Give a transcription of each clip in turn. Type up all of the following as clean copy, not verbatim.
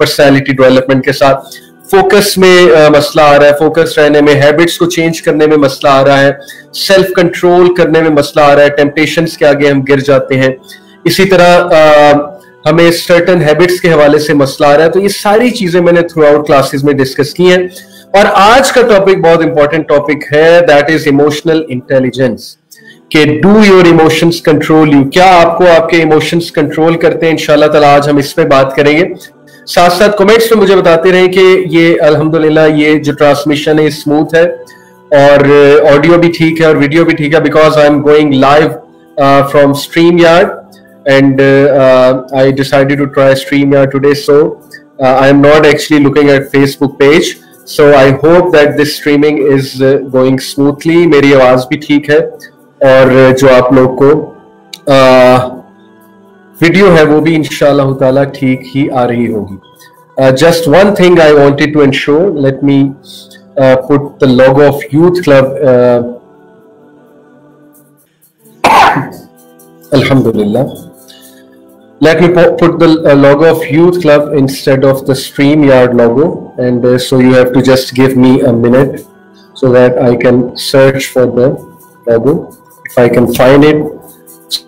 Personality development के साथ, focus में मसला आ रहा है, फोकस रहने में, हैबिट्स को चेंज करने में मसला आ रहा है, सेल्फ कंट्रोल करने में मसला आ रहा है, टेम्पटेशंस के आगे हम गिर जाते हैं, इसी तरह हमें सर्टेन हैबिट्स के हवाले से मसला आ रहा है। तो ये सारी चीजें मैंने थ्रू आउट क्लासेस में डिस्कस की हैं। और आज का टॉपिक बहुत इंपॉर्टेंट टॉपिक है, दैट इज इमोशनल इंटेलिजेंस, कि do your emotions control you, क्या आपको आपके इमोशंस कंट्रोल करते हैं। इंशाल्लाह ताला आज हम इस पे बात करेंगे। साथ साथ कमेंट्स में मुझे बताते रहे कि ये अल्हम्दुलिल्लाह ये जो ट्रांसमिशन है स्मूथ है और ऑडियो भी ठीक है और वीडियो भी ठीक है, because I am going live from StreamYard and I decided to try StreamYard today, so I am not actually looking at Facebook page, so I hope that this streaming is going smoothly, मेरी आवाज भी ठीक है और जो आप लोग को वीडियो है वो भी इंशाल्लाह ताला ठीक ही आ रही होगी। Just one thing I wanted to ensure, let me put the logo of Youth Club, Alhamdulillah. Let me put the logo of Youth Club instead of the StreamYard logo, and so you have to just give me a minute so that I can search for the logo, if I can find it.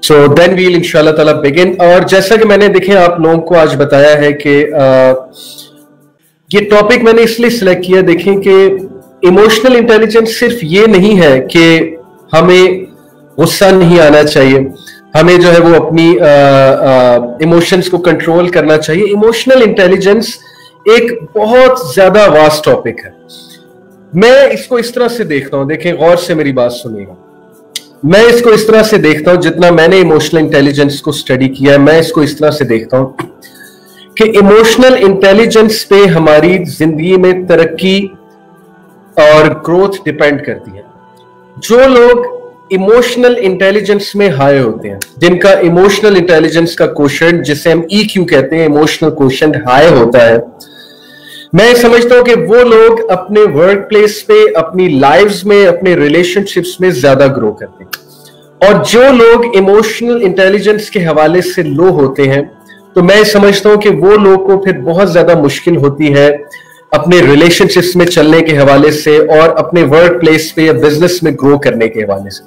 So then we'll inshallah ta'ala begin. और जैसा कि मैंने देखें आप लोगों को आज बताया है कि ये टॉपिक मैंने इसलिए सिलेक्ट किया, देखें कि इमोशनल इंटेलिजेंस सिर्फ ये नहीं है कि हमें गुस्सा नहीं आना चाहिए, हमें जो है वो अपनी इमोशंस को कंट्रोल करना चाहिए। इमोशनल इंटेलिजेंस एक बहुत ज्यादा वास्ट टॉपिक है। मैं इसको इस तरह से देखता हूं, देखें गौर से मेरी बात सुनिएगा, मैं इसको इस तरह से देखता हूं, जितना मैंने इमोशनल इंटेलिजेंस को स्टडी किया है मैं इसको इस तरह से देखता हूं कि इमोशनल इंटेलिजेंस पे हमारी जिंदगी में तरक्की और ग्रोथ डिपेंड करती है। जो लोग इमोशनल इंटेलिजेंस में हाई होते हैं, जिनका इमोशनल इंटेलिजेंस का कोशेंट, जिसे हम EQ कहते हैं, इमोशनल कोशेंट हाई होता है, मैं समझता हूं कि वो लोग अपने वर्क प्लेस पे, अपनी लाइव्स में, अपने रिलेशनशिप्स में ज्यादा ग्रो करते हैं। और जो लोग इमोशनल इंटेलिजेंस के हवाले से लो होते हैं, तो मैं समझता हूं कि वो लोग को फिर बहुत ज्यादा मुश्किल होती है अपने रिलेशनशिप्स में चलने के हवाले से और अपने वर्क प्लेस पे या बिजनेस में ग्रो करने के हवाले से।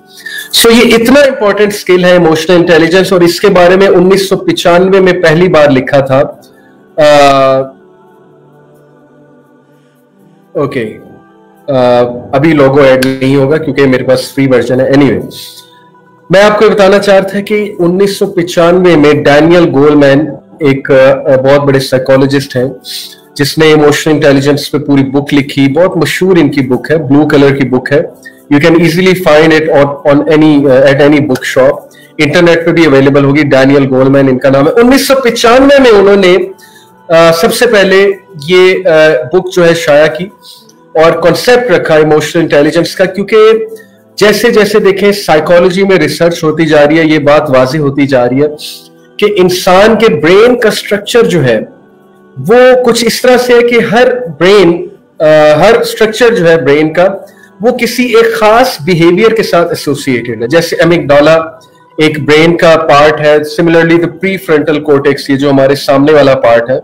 सो ये इतना इंपॉर्टेंट स्किल है इमोशनल इंटेलिजेंस, और इसके बारे में 1995 में पहली बार लिखा था। अभी लोगो ऐड नहीं होगा क्योंकि मेरे पास फ्री वर्जन है। एनीवे, मैं आपको बताना चाह रहा था कि 1995 में डैनियल गोलमैन एक बहुत बड़े साइकोलॉजिस्ट हैं जिसने इमोशनल इंटेलिजेंस पे पूरी बुक लिखी, बहुत मशहूर इनकी बुक है, ब्लू कलर की बुक है। You can easily find it on any at any book shop, internet पे भी अवेलेबल होगी। डैनियल गोलमैन इनका नाम है। 1995 में उन्होंने सबसे पहले ये बुक जो है शाया की और कॉन्सेप्ट रखा इमोशनल इंटेलिजेंस का, क्योंकि जैसे जैसे देखें साइकोलॉजी में रिसर्च होती जा रही है, ये बात वाज़ेह होती जा रही है कि इंसान के ब्रेन का स्ट्रक्चर जो है वो कुछ इस तरह से है कि हर स्ट्रक्चर जो है ब्रेन का वो किसी एक खास बिहेवियर के साथ एसोसिएटेड है। जैसे एमिगडाला एक ब्रेन का पार्ट है, similarly the pre frontal cortex, ये जो हमारे सामने वाला पार्ट है,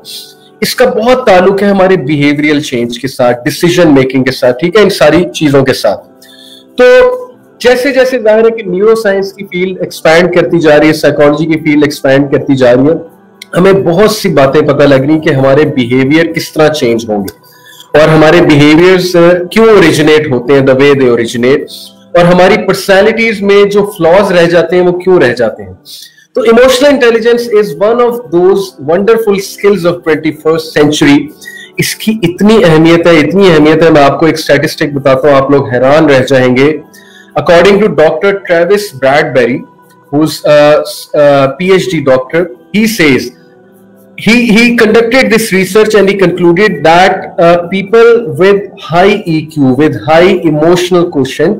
इसका बहुत ताल्लुक है हमारे बिहेवियरल चेंज के साथ, डिसीजन मेकिंग के साथ, ठीक है, इन सारी चीजों के साथ। तो जैसे जैसे जाहिर है कि न्यूरो साइंस की फील्ड एक्सपैंड करती जा रही है, साइकोलॉजी की फील्ड एक्सपैंड करती जा रही है, हमें बहुत सी बातें पता लग रही कि हमारे बिहेवियर किस तरह चेंज होंगे और हमारे बिहेवियर्स क्यों ओरिजिनेट होते हैं, द वे दे ओरिजिनेट, और हमारी पर्सनैलिटीज में जो फ्लॉज रह जाते हैं वो क्यों रह जाते हैं। तो emotional intelligence is one of those wonderful skills of 21st century. इसकी इतनी अहमियत है, मैं आपको एक स्टैटिस्टिक बताता हूँ, आप लोग हैरान रह जाएंगे। According to doctor Travis Bradberry, who is PhD doctor, he says he conducted this research and he concluded that people with high EQ, with high emotional quotient,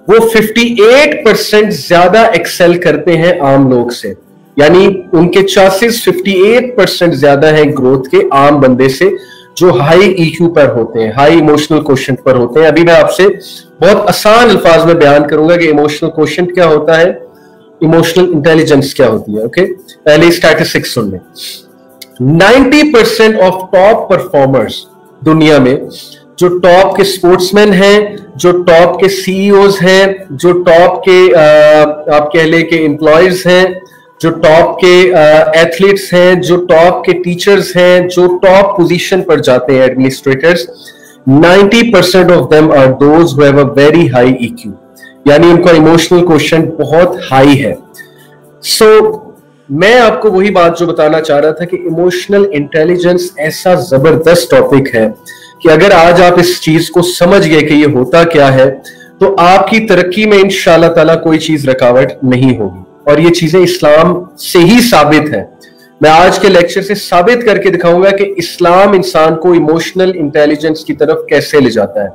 वो 58% ज्यादा एक्सेल करते हैं आम लोग से, यानी उनके चांसेस 58% ज्यादा है ग्रोथ के आम बंदे से जो हाई EQ पर होते हैं, हाई इमोशनल क्वोशेंट पर होते हैं। अभी मैं आपसे बहुत आसान अल्फाज में बयान करूंगा कि इमोशनल क्वोशेंट क्या होता है, इमोशनल इंटेलिजेंस क्या होती है। ओके, पहले स्टैटिस्टिक्स सुन लें। 90% ऑफ टॉप परफॉर्मर्स दुनिया में, जो टॉप के स्पोर्ट्समैन हैं, जो टॉप के सीईओज हैं, जो टॉप के आप कह ले के एम्प्लॉयज हैं, जो टॉप के एथलीट्स हैं, जो टॉप के टीचर्स हैं, जो टॉप पोजीशन पर जाते हैं administrators, 90% of them are those who have a very high EQ, यानी उनका इमोशनल क्वोशिएंट बहुत हाई है। सो मैं आपको वही बात जो बताना चाह रहा था कि इमोशनल इंटेलिजेंस ऐसा जबरदस्त टॉपिक है कि अगर आज आप इस चीज को समझ गए कि ये होता क्या है, तो आपकी तरक्की में इंशाअल्लाह ताला कोई चीज रुकावट नहीं होगी। और ये चीजें इस्लाम से ही साबित है। मैं आज के लेक्चर से साबित करके दिखाऊंगा कि इस्लाम इंसान को इमोशनल इंटेलिजेंस की तरफ कैसे ले जाता है।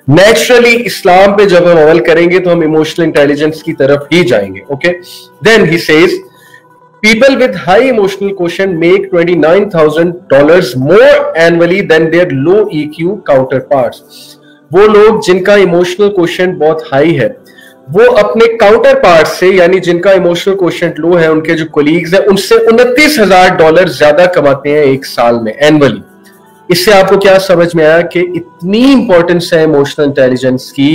नेचुरली इस्लाम पे जब हम अमल करेंगे तो हम इमोशनल इंटेलिजेंस की तरफ ही जाएंगे। Okay, then he says people with high emotional quotient make $29,000 more annually than their low EQ counterparts. वो लोग जिनका इमोशनल क्वोशिएंट बहुत हाई है, वो अपने काउंटर पार्ट से, यानी जिनका इमोशनल क्वोशिएंट लो है, उनके जो कोलीग्स हैं, उनसे $29,000 ज्यादा कमाते हैं एक साल में एनुअली। इससे आपको क्या समझ में आया कि इतनी इंपॉर्टेंस है इमोशनल इंटेलिजेंस की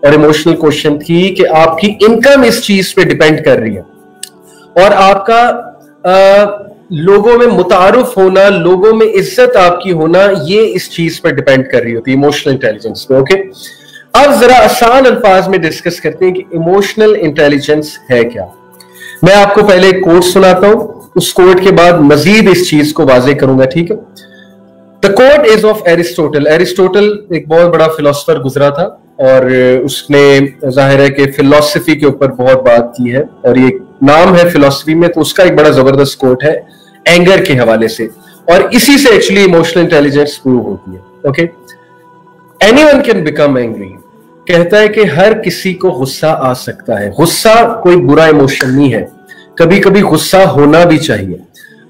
और इमोशनल क्वोशिएंट की कि आपकी इनकम इस चीज पे डिपेंड कर रही है और आपका लोगों में मुतारुफ होना, लोगों में इज्जत आपकी होना, ये इस चीज पर डिपेंड कर रही होती है इमोशनल इंटेलिजेंस पे। ओके, अब जरा आसान अल्फाज में डिस्कस करते हैं कि इमोशनल इंटेलिजेंस है क्या। मैं आपको पहले एक कोट सुनाता हूं, उस कोट के बाद मजीद इस चीज को वाजे करूंगा, ठीक है। The quote is of Aristotle. Aristotle एक बहुत बड़ा फिलोसफर गुजरा था और उसने जाहिर है कि फिलोसफी के ऊपर बहुत बात की है और ये नाम है फिलोसफी में, तो उसका एक बड़ा जबरदस्त कोट है एंगर के हवाले से, और इसी से एक्चुअली इमोशनल इंटेलिजेंस प्रूव होती है। Okay, anyone can become angry. कहता है कि हर किसी को गुस्सा आ सकता है। गुस्सा कोई बुरा इमोशन नहीं है, कभी कभी गुस्सा होना भी चाहिए।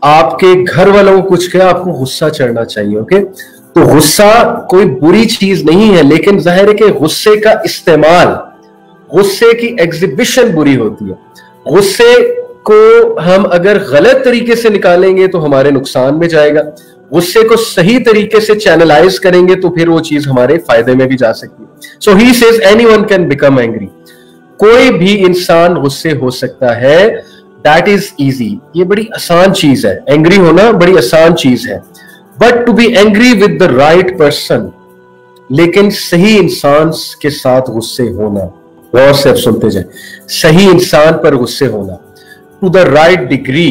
आपके घर वालों को कुछ कहा, आपको गुस्सा चढ़ना चाहिए। ओके, तो गुस्सा कोई बुरी चीज नहीं है, लेकिन जाहिर है कि गुस्से का इस्तेमाल, गुस्से की एग्जिबिशन बुरी होती है। गुस्से को हम अगर गलत तरीके से निकालेंगे तो हमारे नुकसान में जाएगा, गुस्से को सही तरीके से चैनलाइज करेंगे तो फिर वो चीज हमारे फायदे में भी जा सकती है। So he says anyone can become angry. कोई भी इंसान गुस्से हो सकता है, दैट इज इजी। ये बड़ी आसान चीज है, एंग्री होना बड़ी आसान चीज है। But to be angry with the right person, लेकिन सही इंसान के साथ गुस्से होना, गौर से सुनते जाए, सही इंसान पर गुस्से होना, to the right degree,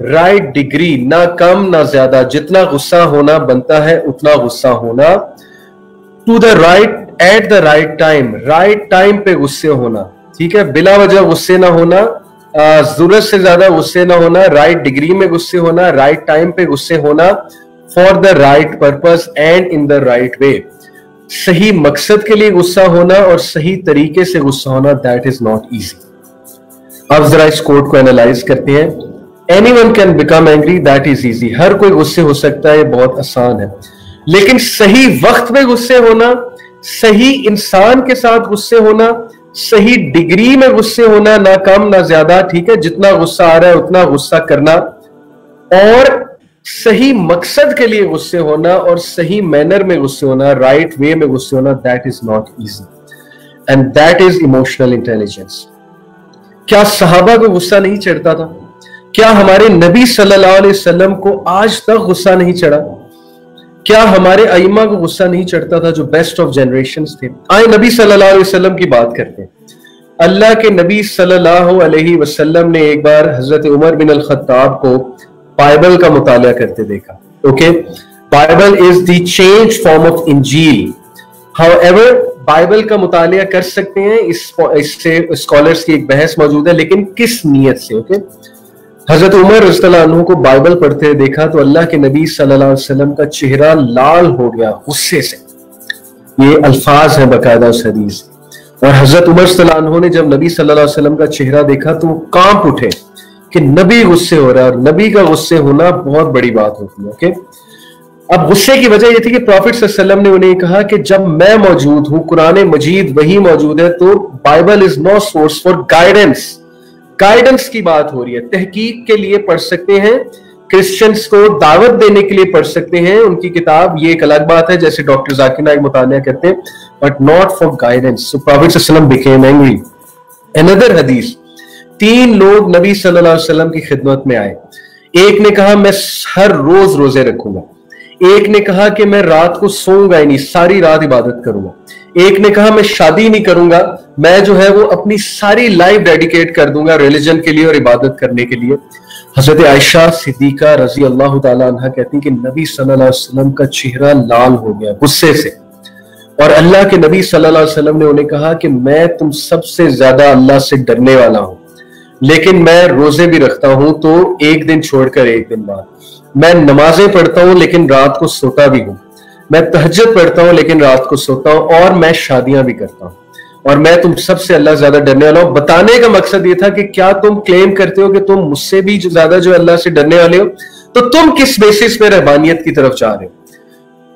right degree, ना कम ना ज्यादा, जितना गुस्सा होना बनता है उतना गुस्सा होना, to the right, at the right time, right time पे गुस्से होना, ठीक है, बिला वजह गुस्से ना होना, जरूरत से ज्यादा गुस्से ना होना, राइट डिग्री में गुस्से होना, राइट टाइम पे गुस्से होना, for the right purpose and in the right way. सही मकसद के लिए गुस्सा होना और सही तरीके से गुस्सा होना, दैट इज नॉट इजी। अब जरा इस कोट को एनालाइज करते हैं। Anyone can become angry, that is easy. हर कोई गुस्से हो सकता है, ये बहुत आसान है, लेकिन सही वक्त पे गुस्से होना, सही इंसान के साथ गुस्से होना, सही डिग्री में गुस्से होना, ना कम ना ज्यादा, ठीक है, जितना गुस्सा आ रहा है उतना गुस्सा करना, और सही मकसद के लिए गुस्से होना और सही मैनर में गुस्से होना, राइट वे में गुस्से होना, that is not easy and that is emotional intelligence. क्या सहाबा को गुस्सा नहीं चढ़ता था? क्या हमारे नबी सल्लल्लाहु अलैहि वसल्लम को आज तक गुस्सा नहीं चढ़ा? क्या हमारे अइम्मा को गुस्सा नहीं चढ़ता था, जो बेस्ट ऑफ जनरेशंस थे? आए नबी सल्लल्लाहु अलैहि वसल्लम की बात करते हैं। अल्लाह के नबी सल्लल्लाहु अलैहि वसल्लम ने एक बार हजरत उमर बिन अल खत्ताब को बाइबल का मुतालिया करते देखा। Okay, Bible is the change form of इंजील। हाउएवर, बाइबल का मुतालिया कर सकते हैं, इससे स्कॉलर्स की एक बहस मौजूद है, लेकिन किस नीयत से? ओके, हजरत उमर रज़ियल्लाहु अन्हु को बाइबल पढ़ते हुए देखा तो अल्लाह के नबी सल्लल्लाहु अलैहि वसल्लम का चेहरा लाल हो गया गुस्से से। ये अल्फाज है बकायदा उस हदीस। और हजरत उमर सल्लल्लाहु अन्हु ने जब नबी सल्लल्लाहु अलैहि वसल्लम का चेहरा देखा तो कांप उठे कि नबी गुस्से हो रहा है, और नबी का गुस्से होना बहुत बड़ी बात होती है। ओके, अब गुस्से की वजह यह थी कि प्रॉफिट सल्लल्लाहु अलैहि वसल्लम ने उन्हें कहा कि जब मैं मौजूद हूं, कुरान मजीद वही मौजूद है, तो Bible is no source for guidance. Guidance की बात हो रही है, तहकीक के लिए पढ़ सकते हैं, क्रिश्चियंस को दावत देने के लिए पढ़ सकते हैं उनकी किताब, ये एक अलग बात है, जैसे डॉक्टर जाकिर नाइक मुतानिया कहते हैं, but not for guidance. So prophet सल्लल्लाहु अलैहि वसल्लम बिकेम एंग्री। अनदर हदीस, 3 लोग नबी सल्लल्लाहु अलैहि वसल्लम की खिदमत में आए। एक ने कहा मैं हर रोज रोजे रखूंगा, एक ने कहा कि मैं रात को सोऊंगा ही नहीं, सारी रात इबादत करूंगा, एक ने कहा मैं शादी नहीं करूंगा, मैं जो है वो अपनी सारी लाइफ डेडिकेट कर दूंगा रिलीजन के लिए और इबादत करने के लिए। हजरत आयशा सिद्दीका रजी अल्लाह ताला अन्हा कहती कि नबी सल्लल्लाहु अलैहि वसल्लम का चेहरा लाल हो गया गुस्से से, और अल्लाह के नबी सल्लल्लाहु अलैहि वसल्लम ने उन्हें कहा कि मैं तुम सबसे ज्यादा अल्लाह से डरने वाला हूं, लेकिन मैं रोजे भी रखता हूं तो एक दिन छोड़कर एक दिन बाद, मैं नमाजें पढ़ता हूं लेकिन रात को सोता भी हूं, मैं तहज्जुद पढ़ता हूं लेकिन रात को सोता हूं, और मैं शादियां भी करता हूं, और मैं तुम सबसे अल्लाह ज्यादा डरने वाला हूं। बताने का मकसद ये था कि क्या तुम क्लेम करते हो कि तुम मुझसे भी ज्यादा जो अल्लाह से डरने वाले हो, तो तुम किस बेसिस पे रहबानियत की तरफ जा रहे हो।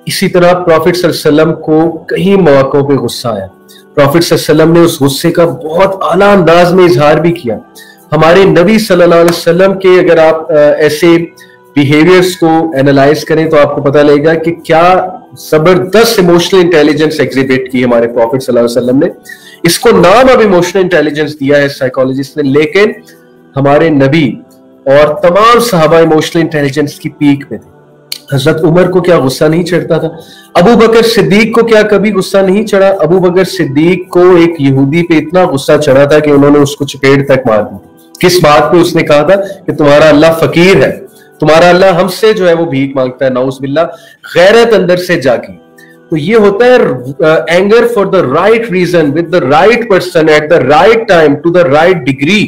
इसी तरह प्रॉफिट सल्लल्लाहु अलैहि वसल्लम को कई मौकों पे गुस्सा आया। प्रॉफिट सल्लल्लाहु अलैहि वसल्लम ने उस गुस्से का बहुत आला अंदाज में इजहार भी किया। हमारे नबी सल्लल्लाहु अलैहि वसल्लम के अगर आप ऐसे बिहेवियर्स को एनालाइज करें तो आपको पता लगेगा कि क्या जबरदस्त इमोशनल इंटेलिजेंस एग्जिबिट की हमारे प्रॉफिट सल्लल्लाहु अलैहि वसल्लम ने। इसको नाम अब इमोशनल इंटेलिजेंस दिया है साइकोलॉजिस्ट ने, लेकिन हमारे नबी और तमाम सहाबा इमोशनल इंटेलिजेंस की पीक पे थे। हजरत उमर को क्या गुस्सा नहीं चढ़ता था? अबू बकर सिद्दीक को क्या कभी गुस्सा नहीं चढ़ा? अबू बकर सिद्दीक को एक यहूदी पे इतना गुस्सा चढ़ा था कि उन्होंने उसको चपेट तक मार दी। किस बात पे? उसने कहा था कि तुम्हारा अल्लाह फकीर है, तुम्हारा अल्लाह हमसे जो है वो भीख मांगता है, नाउज़ बिल्लाह। गैरत अंदर से जागी। तो ये होता है anger for the right reason with the right person at the right time to the right degree.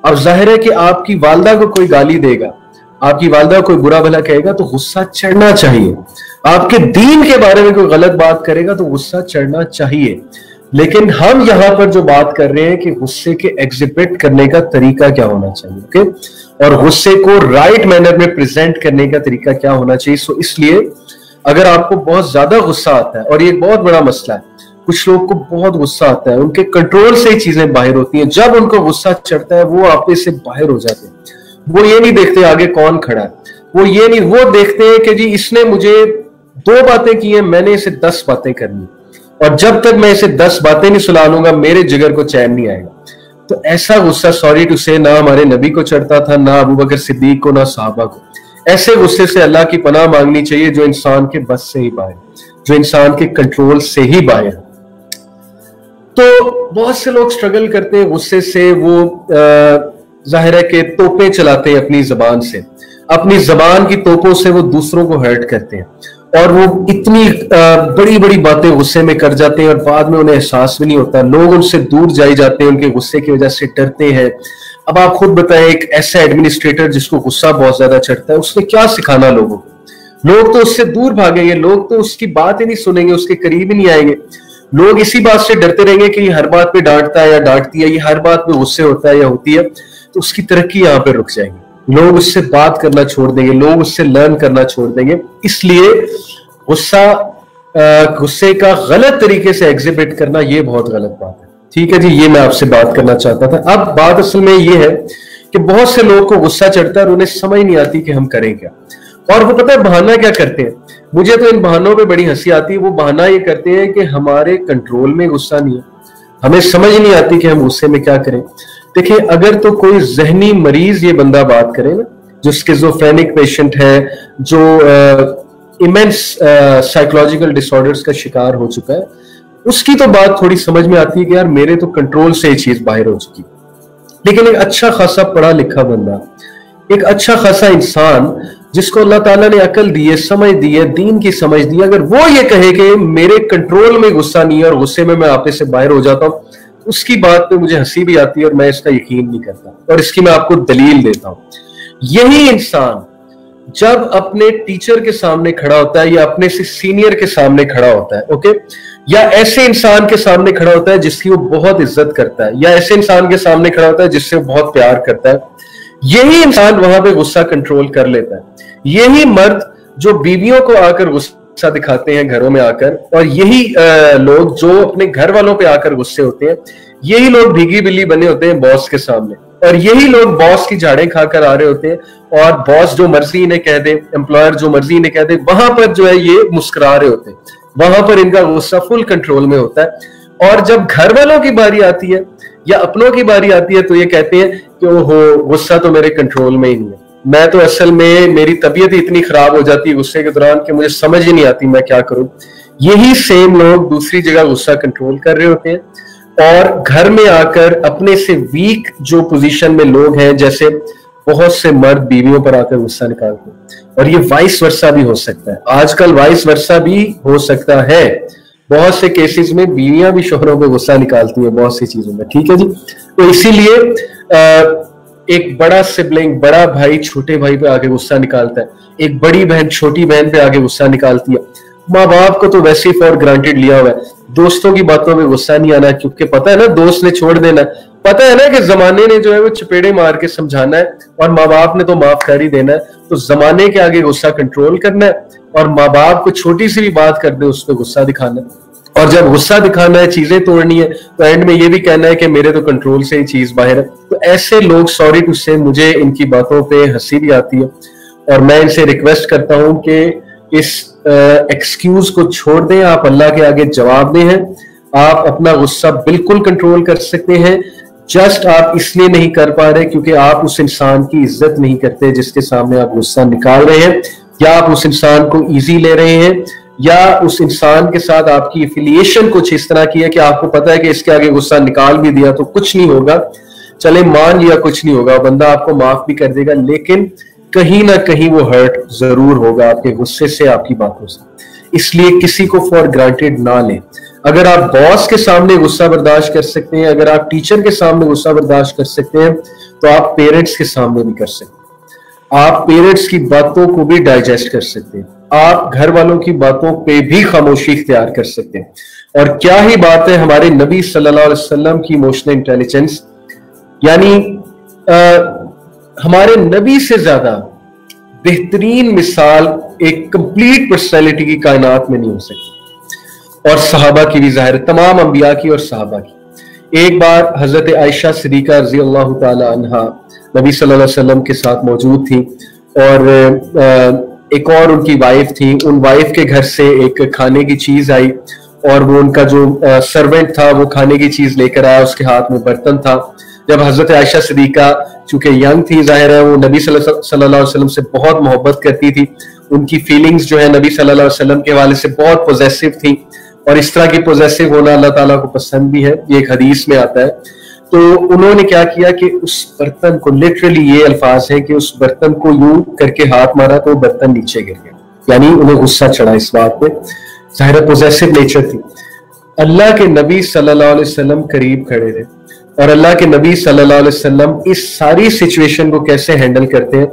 अब जाहिर है कि आपकी वालदा को कोई गाली देगा, आपकी वालदा कोई बुरा भला कहेगा तो गुस्सा चढ़ना चाहिए। आपके दीन के बारे में कोई गलत बात करेगा तो गुस्सा चढ़ना चाहिए। लेकिन हम यहां पर जो बात कर रहे हैं कि गुस्से के एग्जिबिट करने का तरीका क्या होना चाहिए, ओके, और गुस्से को राइट मैनर में प्रेजेंट करने का तरीका क्या होना चाहिए। सो इसलिए अगर आपको बहुत ज्यादा गुस्सा आता है, और ये बहुत बड़ा मसला है, कुछ लोग को बहुत गुस्सा आता है, उनके कंट्रोल से ही चीजें बाहर होती हैं। जब उनको गुस्सा चढ़ता है वो आपे से बाहर हो जाते हैं। वो ये नहीं देखते आगे कौन खड़ा है, वो ये नहीं, वो देखते हैं कि जी इसने मुझे 2 बातें की हैं, मैंने इसे 10 बातें करनी, और जब तक मैं इसे 10 बातें नहीं सुना लूंगा मेरे जिगर को चैन नहीं आएगा। तो ऐसा गुस्सा सॉरी टू से ना हमारे नबी को चढ़ता था, ना अबू बकर सिद्दीक को, ना सहाबा को। ऐसे गुस्से से अल्लाह की पनाह मांगनी चाहिए जो इंसान के बस से ही बाहर, जो इंसान के कंट्रोल से ही बाहर। तो बहुत से लोग स्ट्रगल करते हैं गुस्से से। वो जाहिर है कि तोपें चलाते हैं अपनी जबान से, अपनी जबान की तोपों से वो दूसरों को हर्ट करते हैं, और वो इतनी बड़ी बड़ी बातें गुस्से में कर जाते हैं और बाद में उन्हें एहसास भी नहीं होता। लोग उनसे दूर जाए जाते हैं, उनके गुस्से की वजह से डरते हैं। अब आप खुद बताएं, एक ऐसा एडमिनिस्ट्रेटर जिसको गुस्सा बहुत ज्यादा चढ़ता है, उसने क्या सिखाना लोगों को? लोग तो उससे दूर भागेंगे, लोग तो उसकी बात ही नहीं सुनेंगे, उसके करीब ही नहीं आएंगे। लोग इसी बात से डरते रहेंगे कि ये हर बात पे डांटता है या डांटती है, ये हर बात पे गुस्से होता है या होती है, तो उसकी तरक्की यहाँ पे रुक जाएगी। लोग उससे बात करना छोड़ देंगे, लोग उससे लर्न करना छोड़ देंगे। इसलिए गुस्से का गलत तरीके से एग्जिबिट करना ये बहुत गलत बात है। ठीक है जी, ये मैं आपसे बात करना चाहता था। अब बात असल में ये है कि बहुत से लोगों को गुस्सा चढ़ता है और उन्हें समझ नहीं आती कि हम करें क्या, और वो पता है बहाना क्या करते हैं। मुझे तो इन बहानों पे बड़ी हंसी आती है। वो बहाना ये करते हैं कि हमारे कंट्रोल में गुस्सा नहीं है, हमें समझ नहीं आती कि हम गुस्से में क्या करें। देखिए, अगर तो कोई जहनी मरीज ये बंदा बात करे ना, जो स्किज़ोफ्रेनिक पेशेंट है, जो इमेंस साइकोलॉजिकल डिसऑर्डर्स का शिकार हो चुका है, उसकी तो बात थोड़ी समझ में आती है कि यार मेरे तो कंट्रोल से ये चीज बाहर हो चुकी। लेकिन एक अच्छा खासा पढ़ा लिखा बंदा, एक अच्छा खासा इंसान जिसको अल्लाह ताला ने अकल दी है, समझ दी है, दीन की समझ दी है, अगर वो ये कहे कि मेरे कंट्रोल में गुस्सा नहीं है और गुस्से में मैं आपे से बाहर हो जाता हूँ, उसकी बात पे मुझे हंसी भी आती है और मैं इसका यकीन नहीं करता। और इसकी मैं आपको दलील देता हूँ। यही इंसान जब अपने टीचर के सामने खड़ा होता है या अपने से सीनियर के सामने खड़ा होता है, ओके, या ऐसे इंसान के सामने खड़ा होता है जिसकी वो बहुत इज्जत करता है, या ऐसे इंसान के सामने खड़ा होता है जिससे वो बहुत प्यार करता है, यही इंसान वहां पे गुस्सा कंट्रोल कर लेता है। यही मर्द जो बीवियों को आकर गुस्सा दिखाते हैं घरों में आकर, और यही लोग जो अपने घर वालों पे आकर गुस्से होते हैं, यही लोग भीगी बिल्ली बने होते हैं बॉस के सामने, और यही लोग बॉस की झाड़ें खाकर आ रहे होते हैं और बॉस जो मर्जी इन्हें कह दे, एम्प्लॉयर जो मर्जी इन्हें कह दे, वहां पर जो है ये मुस्कुरा रहे होते हैं, वहां पर इनका गुस्सा फुल कंट्रोल में होता है। और जब घर वालों की बारी आती है या अपनों की बारी आती है तो ये कहते हैं कि ओहो, गुस्सा तो मेरे कंट्रोल में ही नहीं है, मैं तो असल में मेरी तबीयत ही इतनी खराब हो जाती है गुस्से के दौरान कि मुझे समझ ही नहीं आती मैं क्या करूं। यही सेम लोग दूसरी जगह गुस्सा कंट्रोल कर रहे होते हैं और घर में आकर अपने से वीक जो पोजीशन में लोग हैं, जैसे बहुत से मर्द बीवियों पर आकर गुस्सा निकालते हैं, और ये वाइस वर्सा भी हो सकता है, आजकल वाइस वर्सा भी हो सकता है। बहुत से केसेस में बीवियां भी शोहरों पे गुस्सा निकालती है बहुत सी चीजों में, ठीक है जी। तो इसीलिए एक बड़ा सिबलिंग, बड़ा भाई छोटे भाई पे आके गुस्सा निकालता है, एक बड़ी बहन छोटी बहन पे आके गुस्सा निकालती है। माँ बाप को तो वैसे ही फॉर ग्रांटेड लिया हुआ है, दोस्तों की बातों पे गुस्सा नहीं आना, क्योंकि पता है ना दोस्त ने छोड़ देना, पता है ना कि जमाने ने जो है वो चपेड़े मार के समझाना है और माँ बाप ने तो माफ कर ही देना है। तो जमाने के आगे गुस्सा कंट्रोल करना है और माँ बाप को छोटी सी भी बात कर दे उस पर गुस्सा दिखाना है, और जब गुस्सा दिखाना है, चीजें तोड़नी है, तो एंड में ये भी कहना है कि मेरे तो कंट्रोल से ही चीज बाहर है। तो ऐसे लोग, सॉरी टू से, मुझे इनकी बातों पे हंसी भी आती है और मैं इनसे रिक्वेस्ट करता हूं कि इस एक्सक्यूज को छोड़ दें, आप अल्लाह के आगे जवाब दें हैं। आप अपना गुस्सा बिल्कुल कंट्रोल कर सकते हैं, जस्ट आप इसलिए नहीं कर पा रहे क्योंकि आप उस इंसान की इज्जत नहीं करते जिसके सामने आप गुस्सा निकाल रहे हैं, या आप उस इंसान को इजी ले रहे हैं, या उस इंसान के साथ आपकी एफिलिएशन कुछ इस तरह की है कि आपको पता है कि इसके आगे गुस्सा निकाल भी दिया तो कुछ नहीं होगा, चले मान लिया कुछ नहीं होगा, बंदा आपको माफ भी कर देगा, लेकिन कहीं ना कहीं वो हर्ट जरूर होगा आपके गुस्से से, आपकी बातों से। इसलिए किसी को फॉर ग्रांटेड ना लें। अगर आप बॉस के सामने गुस्सा बर्दाश्त कर सकते हैं, अगर आप टीचर के सामने गुस्सा बर्दाश्त कर सकते हैं, तो आप पेरेंट्स के सामने भी कर सकते हैं। आप पेरेंट्स की बातों को भी डाइजेस्ट कर सकते हैं, आप घर वालों की बातों पे भी खामोशी इख्तियार कर सकते हैं। और क्या ही बात है हमारे नबी सल्लल्लाहु अलैहि वसल्लम की इमोशनल इंटेलिजेंस, यानी हमारे नबी से ज्यादा बेहतरीन मिसाल एक कंप्लीट पर्सनैलिटी की कायनात में नहीं हो सकती, और सहाबा की भी जाहिर, तमाम अंबिया की और सहाबा की। एक बार हजरत आयशा सिद्दीका रज़ी अल्लाह ताला अन्हा नबी सल्लल्लाहु अलैहि वसल्लम के साथ मौजूद थी, और एक और उनकी वाइफ थी। उन वाइफ के घर से एक खाने की चीज आई और वो उनका जो सर्वेंट था वो खाने की चीज लेकर आया, उसके हाथ में बर्तन था। जब हजरत आयशा सिद्दीका चूंकि यंग थी, जाहिर है वो नबी सल्लल्लाहु अलैहि वसल्लम से बहुत मोहब्बत करती थी, उनकी फीलिंग्स जो है नबी सल्लल्लाहु अलैहि वसल्लम के हवाले से बहुत पॉजेसिव थी, और इस तरह की पॉजेसिव होना अल्लाह ताला को पसंद भी है, ये एक हदीस में आता है। तो उन्होंने क्या किया कि उस बर्तन को, लिटरली ये अल्फाज है कि उस बर्तन को यूं करके हाथ मारा तो बर्तन नीचे गिर गया, यानी उन्हें गुस्सा चढ़ा इस बात पे, जाहिर पॉजेसिव नेचर थी। अल्लाह के नबी सल्लल्लाहु अलैहि वसल्लम करीब खड़े थे, और अल्लाह के नबी सल्लल्लाहु अलैहि वसल्लम इस सारी सिचुएशन को कैसे हैंडल करते हैं,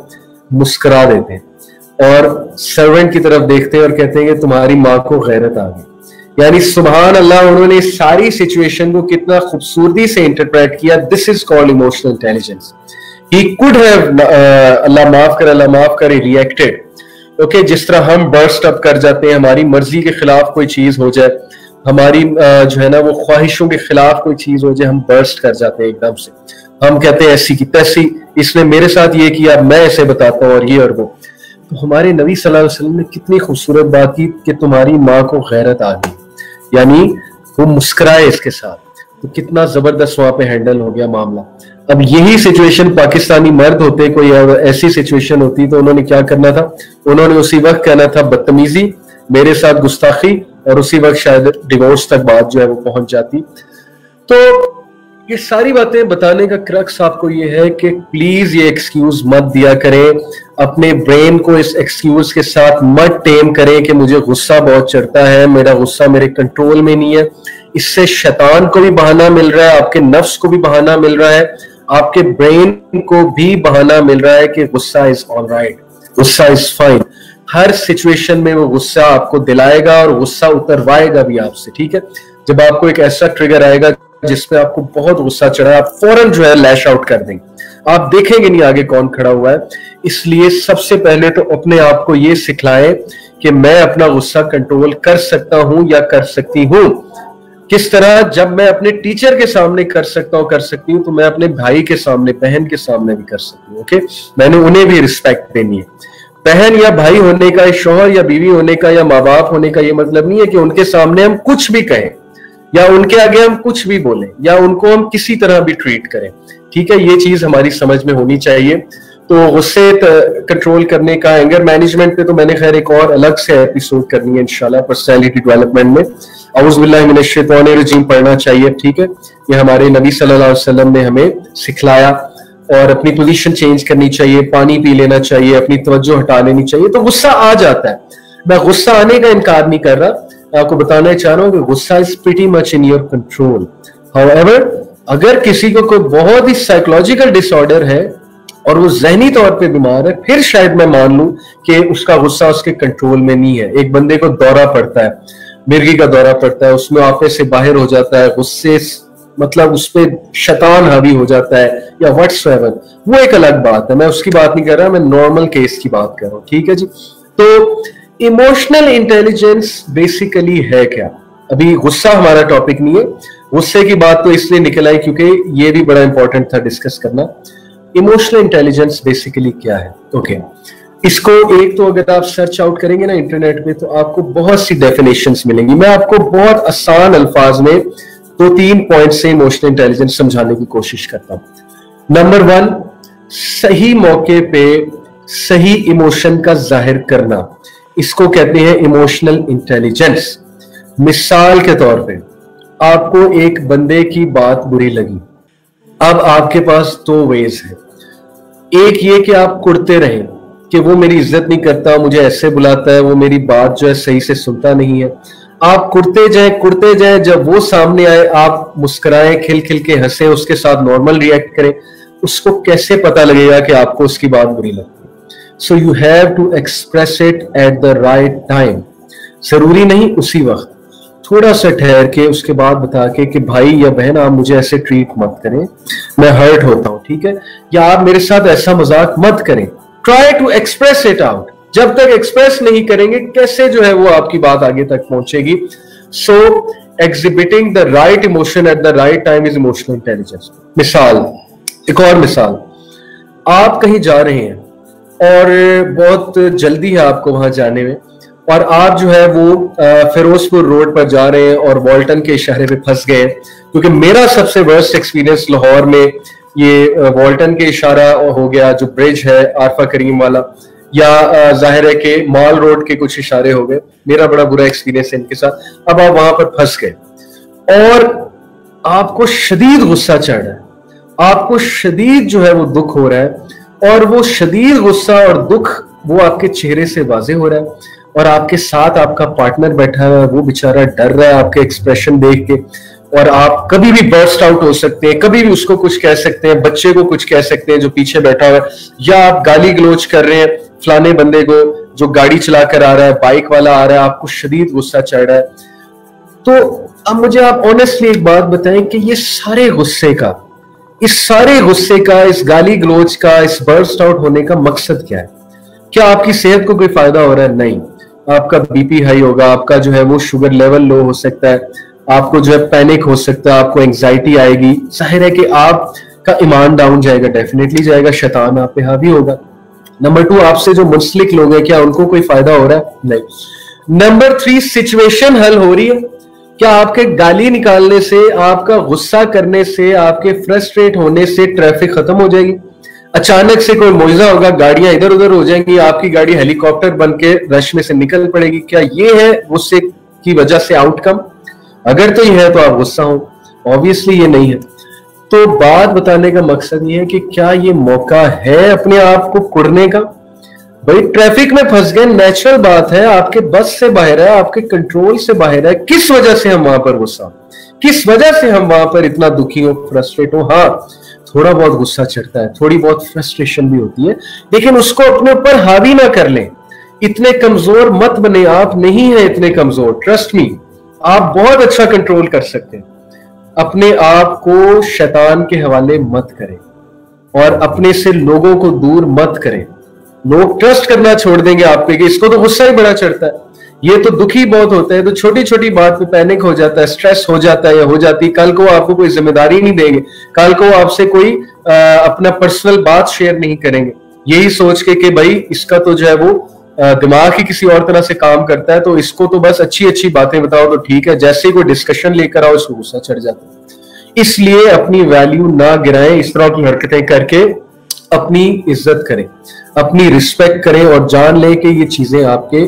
मुस्कुरा देते हैं और सर्वेंट की तरफ देखते हैं और कहते हैं कि तुम्हारी माँ को गैरत आ गई। यानी सुभान अल्लाह, उन्होंने इस सारी सिचुएशन को कितना खूबसूरती से इंटरप्रेट किया। This is called emotional intelligence. He could have, अल्लाह माफ करे, रिएक्टेड। ओके, जिस तरह हम बर्स्ट अप कर जाते हैं, हमारी मर्जी के खिलाफ कोई चीज हो जाए, हमारी जो है ना वो ख्वाहिशों के खिलाफ कोई चीज हो जाए, हम बर्स्ट कर जाते हैं एकदम से, हम कहते हैं ऐसी की तैसी, इसने मेरे साथ ये किया, मैं ऐसे बताता हूँ और ये और वो। तो हमारे नबी सल्लल्लाहु अलैहि वसल्लम ने कितनी खूबसूरत बात की कि तुम्हारी माँ को गैरत आ गई, यानी वो मुस्कुराए इसके साथ। तो कितना जबरदस्त वहां पे हैंडल हो गया मामला। अब यही सिचुएशन पाकिस्तानी मर्द होते, कोई ऐसी सिचुएशन होती तो उन्होंने क्या करना था, उन्होंने उसी वक्त कहना था बदतमीजी, मेरे साथ गुस्ताखी, और उसी वक्त शायद डिवोर्स तक बात जो है वो पहुंच जाती। तो ये सारी बातें बताने का क्रक्स आपको ये है कि प्लीज ये एक्सक्यूज मत दिया करें, अपने ब्रेन को इस एक्सक्यूज के साथ मत टेम करें कि मुझे गुस्सा बहुत चढ़ता है, मेरा गुस्सा मेरे कंट्रोल में नहीं है। इससे शैतान को भी बहाना मिल रहा है, आपके नफ्स को भी बहाना मिल रहा है, आपके ब्रेन को भी बहाना मिल रहा है कि गुस्सा इज ऑलराइट, गुस्सा इज फाइन। हर सिचुएशन में वो गुस्सा आपको दिलाएगा और गुस्सा उतरवाएगा भी आपसे, ठीक है। जब आपको एक ऐसा ट्रिगर आएगा जिसपे आपको बहुत गुस्सा चढ़ा है, आप फौरन जो है लैश आउट कर देंगे, आप देखेंगे नहीं आगे कौन खड़ा हुआ है। इसलिए सबसे पहले तो अपने आप को ये सिखलाएं कि मैं अपना गुस्सा कंट्रोल कर सकता हूं या कर सकती हूं। किस तरह जब मैं अपने टीचर के सामने कर सकता हूं, कर सकती हूँ, तो मैं अपने भाई के सामने, बहन के सामने भी कर सकती हूँ। ओके, मैंने उन्हें भी रिस्पेक्ट देनी है। बहन या भाई होने का, शौहर या बीवी होने का, या माँ बाप होने का ये मतलब नहीं है कि उनके सामने हम कुछ भी कहें या उनके आगे हम कुछ भी बोलें या उनको हम किसी तरह भी ट्रीट करें। ठीक है, ये चीज हमारी समझ में होनी चाहिए। तो गुस्से कंट्रोल करने का, एंगर मैनेजमेंट पे तो मैंने खैर एक और अलग से एपिसोड करनी है इंशाल्लाह, पर्सनैलिटी डेवलपमेंट में। औज़ु बिल्लाहि मिनश शैतानिर रजीम पढ़ना चाहिए। ठीक है, ये हमारे नबी सल्लल्लाहु अलैहि वसल्लम ने हमें सिखलाया। और अपनी पोजीशन चेंज करनी चाहिए, पानी पी लेना चाहिए, अपनी तवज्जो हटा लेनी चाहिए। तो गुस्सा आ जाता है, मैं गुस्सा आने का इनकार नहीं कर रहा, आपको बताना चाह रहा हूं कि गुस्सा is pretty much in your control. However, अगर किसी को कोई बहुत ही साइकोलॉजिकल डिसऑर्डर है और वो ज़हनी तौर पे बीमार है, फिर शायद मैं मान लूं कि उसका गुस्सा उसके कंट्रोल में नहीं है। एक बंदे को दौरा पड़ता है, मिर्गी का दौरा पड़ता है, उसमें आपे से बाहर हो जाता है, गुस्से मतलब उस पर शैतान हावी हो जाता है या व्हाट्सएवर, वो एक अलग बात है, मैं उसकी बात नहीं कर रहा, मैं नॉर्मल केस की बात कर रहा हूं। ठीक है जी। तो इमोशनल इंटेलिजेंस बेसिकली है क्या? अभी गुस्सा हमारा टॉपिक नहीं है, गुस्से की बात तो इसलिए निकल आई क्योंकि ये भी बड़ा इंपॉर्टेंट था डिस्कस करना। इमोशनल इंटेलिजेंस बेसिकली क्या है? ओके, इसको एक तो अगर आप सर्च आउट करेंगे ना इंटरनेट पे तो आपको बहुत सी डेफिनेशंस मिलेंगी। मैं आपको बहुत आसान अल्फाज में 2-3 पॉइंट से इमोशनल इंटेलिजेंस समझाने की कोशिश करता हूं। नंबर 1, सही मौके पे सही इमोशन का जाहिर करना, इसको कहते हैं इमोशनल इंटेलिजेंस। मिसाल के तौर पे आपको एक बंदे की बात बुरी लगी, अब आपके पास 2 वेज है। एक ये कि आप कुड़ते रहें कि वो मेरी इज्जत नहीं करता, मुझे ऐसे बुलाता है, वो मेरी बात जो है सही से सुनता नहीं है। आप कुड़ते जाएं, जब वो सामने आए आप मुस्कुराएं, खिल खिल के हंसें, उसके साथ नॉर्मल रिएक्ट करें। उसको कैसे पता लगेगा कि आपको उसकी बात बुरी लगती है? So you have to express it at the right time. जरूरी नहीं उसी वक्त, थोड़ा सा ठहर के उसके बाद बता के कि भाई या बहन आप मुझे ऐसे ट्रीट मत करें, मैं हर्ट होता हूं, ठीक है, या आप मेरे साथ ऐसा मजाक मत करें। Try to express it out. जब तक एक्सप्रेस नहीं करेंगे कैसे जो है वो आपकी बात आगे तक पहुंचेगी? So exhibiting the right emotion at the right time is emotional intelligence. मिसाल, एक और मिसाल, आप कहीं जा रहे हैं और बहुत जल्दी है आपको वहां जाने में, और आप जो है वो फिरोजपुर रोड पर जा रहे हैं और वॉल्टन के इशारे पे फंस गए। क्योंकि मेरा सबसे वर्स्ट एक्सपीरियंस लाहौर में ये वॉल्टन के इशारा हो गया, जो ब्रिज है आरफा करीम वाला, या जाहिर है कि मॉल रोड के कुछ इशारे हो गए। मेरा बड़ा बुरा एक्सपीरियंस है इनके साथ। अब आप वहां पर फंस गए और आपको शदीद गुस्सा चढ़ रहा है, आपको शदीद जो है वो दुख हो रहा है, और वो शदीद गुस्सा और दुख वो आपके चेहरे से वाजे हो रहा है। और आपके साथ आपका पार्टनर बैठा हुआ है, वो बेचारा डर रहा है आपके एक्सप्रेशन देख के, और आप कभी भी बर्स्ट आउट हो सकते हैं, कभी भी उसको कुछ कह सकते हैं, बच्चे को कुछ कह सकते हैं जो पीछे बैठा हुआ है, या आप गाली गलोच कर रहे हैं फलाने बंदे को जो गाड़ी चलाकर आ रहा है, बाइक वाला आ रहा है, आपको शदीद गुस्सा चढ़ रहा है। तो अब मुझे आप ऑनेस्टली एक बात बताएं कि ये सारे गुस्से का, इस सारे गुस्से का, इस गाली गलोच का, इस बर्स्ट आउट होने का मकसद क्या है? क्या आपकी सेहत को कोई फायदा हो रहा है? नहीं। आपका बीपी हाई होगा, आपका जो है वो शुगर लेवल लो हो सकता है, आपको जो है पैनिक हो सकता है, आपको एंग्जाइटी आएगी, जाहिर है कि आपका ईमान डाउन जाएगा, डेफिनेटली जाएगा, शैतान आप पे हावी होगा। नंबर 2, आपसे जो मुंसलिक लोग हैं क्या उनको कोई फायदा हो रहा है? नहीं। नंबर 3, सिचुएशन हल हो रही है क्या? आपके गाली निकालने से, आपका गुस्सा करने से, आपके फ्रस्ट्रेट होने से ट्रैफिक खत्म हो जाएगी? अचानक से कोई मुआवजा होगा, गाड़ियां इधर उधर हो जाएंगी, आपकी गाड़ी हेलीकॉप्टर बन के रश में से निकल पड़ेगी? क्या ये है गुस्से की वजह से आउटकम? अगर तो ये है तो आप गुस्सा हो, ऑब्वियसली ये नहीं है। तो बात बताने का मकसद ये है कि क्या ये मौका है अपने आप को कुड़ने का? भाई ट्रैफिक में फंस गए, नेचुरल बात है, आपके बस से बाहर है, आपके कंट्रोल से बाहर है। किस वजह से हम वहां पर गुस्सा, किस वजह से हम वहां पर इतना दुखी हो, फ्रस्ट्रेट हो? हाँ, थोड़ा बहुत गुस्सा चढ़ता है, थोड़ी बहुत फ्रस्ट्रेशन भी होती है, लेकिन उसको अपने ऊपर हावी ना कर लें। इतने कमजोर मत बने, आप नहीं है इतने कमजोर, ट्रस्ट मी, आप बहुत अच्छा कंट्रोल कर सकते हैं। अपने आप को शैतान के हवाले मत करें और अपने से लोगों को दूर मत करें। लोग ट्रस्ट करना छोड़ देंगे आप पे कि इसको तो गुस्सा ही बड़ा चढ़ता है, ये तो दुखी बहुत होता है, तो छोटी छोटी बात पे पैनिक हो जाता है, स्ट्रेस हो जाता है या हो जाती है, कल को आपको कोई जिम्मेदारी नहीं देंगे, कल को आपसे कोई अपना पर्सनल बात शेयर नहीं करेंगे, यही सोच के कि भाई इसका तो जो है वो दिमाग ही किसी और तरह से काम करता है, तो इसको तो बस अच्छी अच्छी बातें बताओ तो ठीक है, जैसे ही कोई डिस्कशन लेकर आओ इसको गुस्सा चढ़ जाता है। इसलिए अपनी वैल्यू ना गिराएं, इस तरह की हरकतें करके अपनी इज्जत करें, अपनी रिस्पेक्ट करें और जान लें कि ये चीजें आपके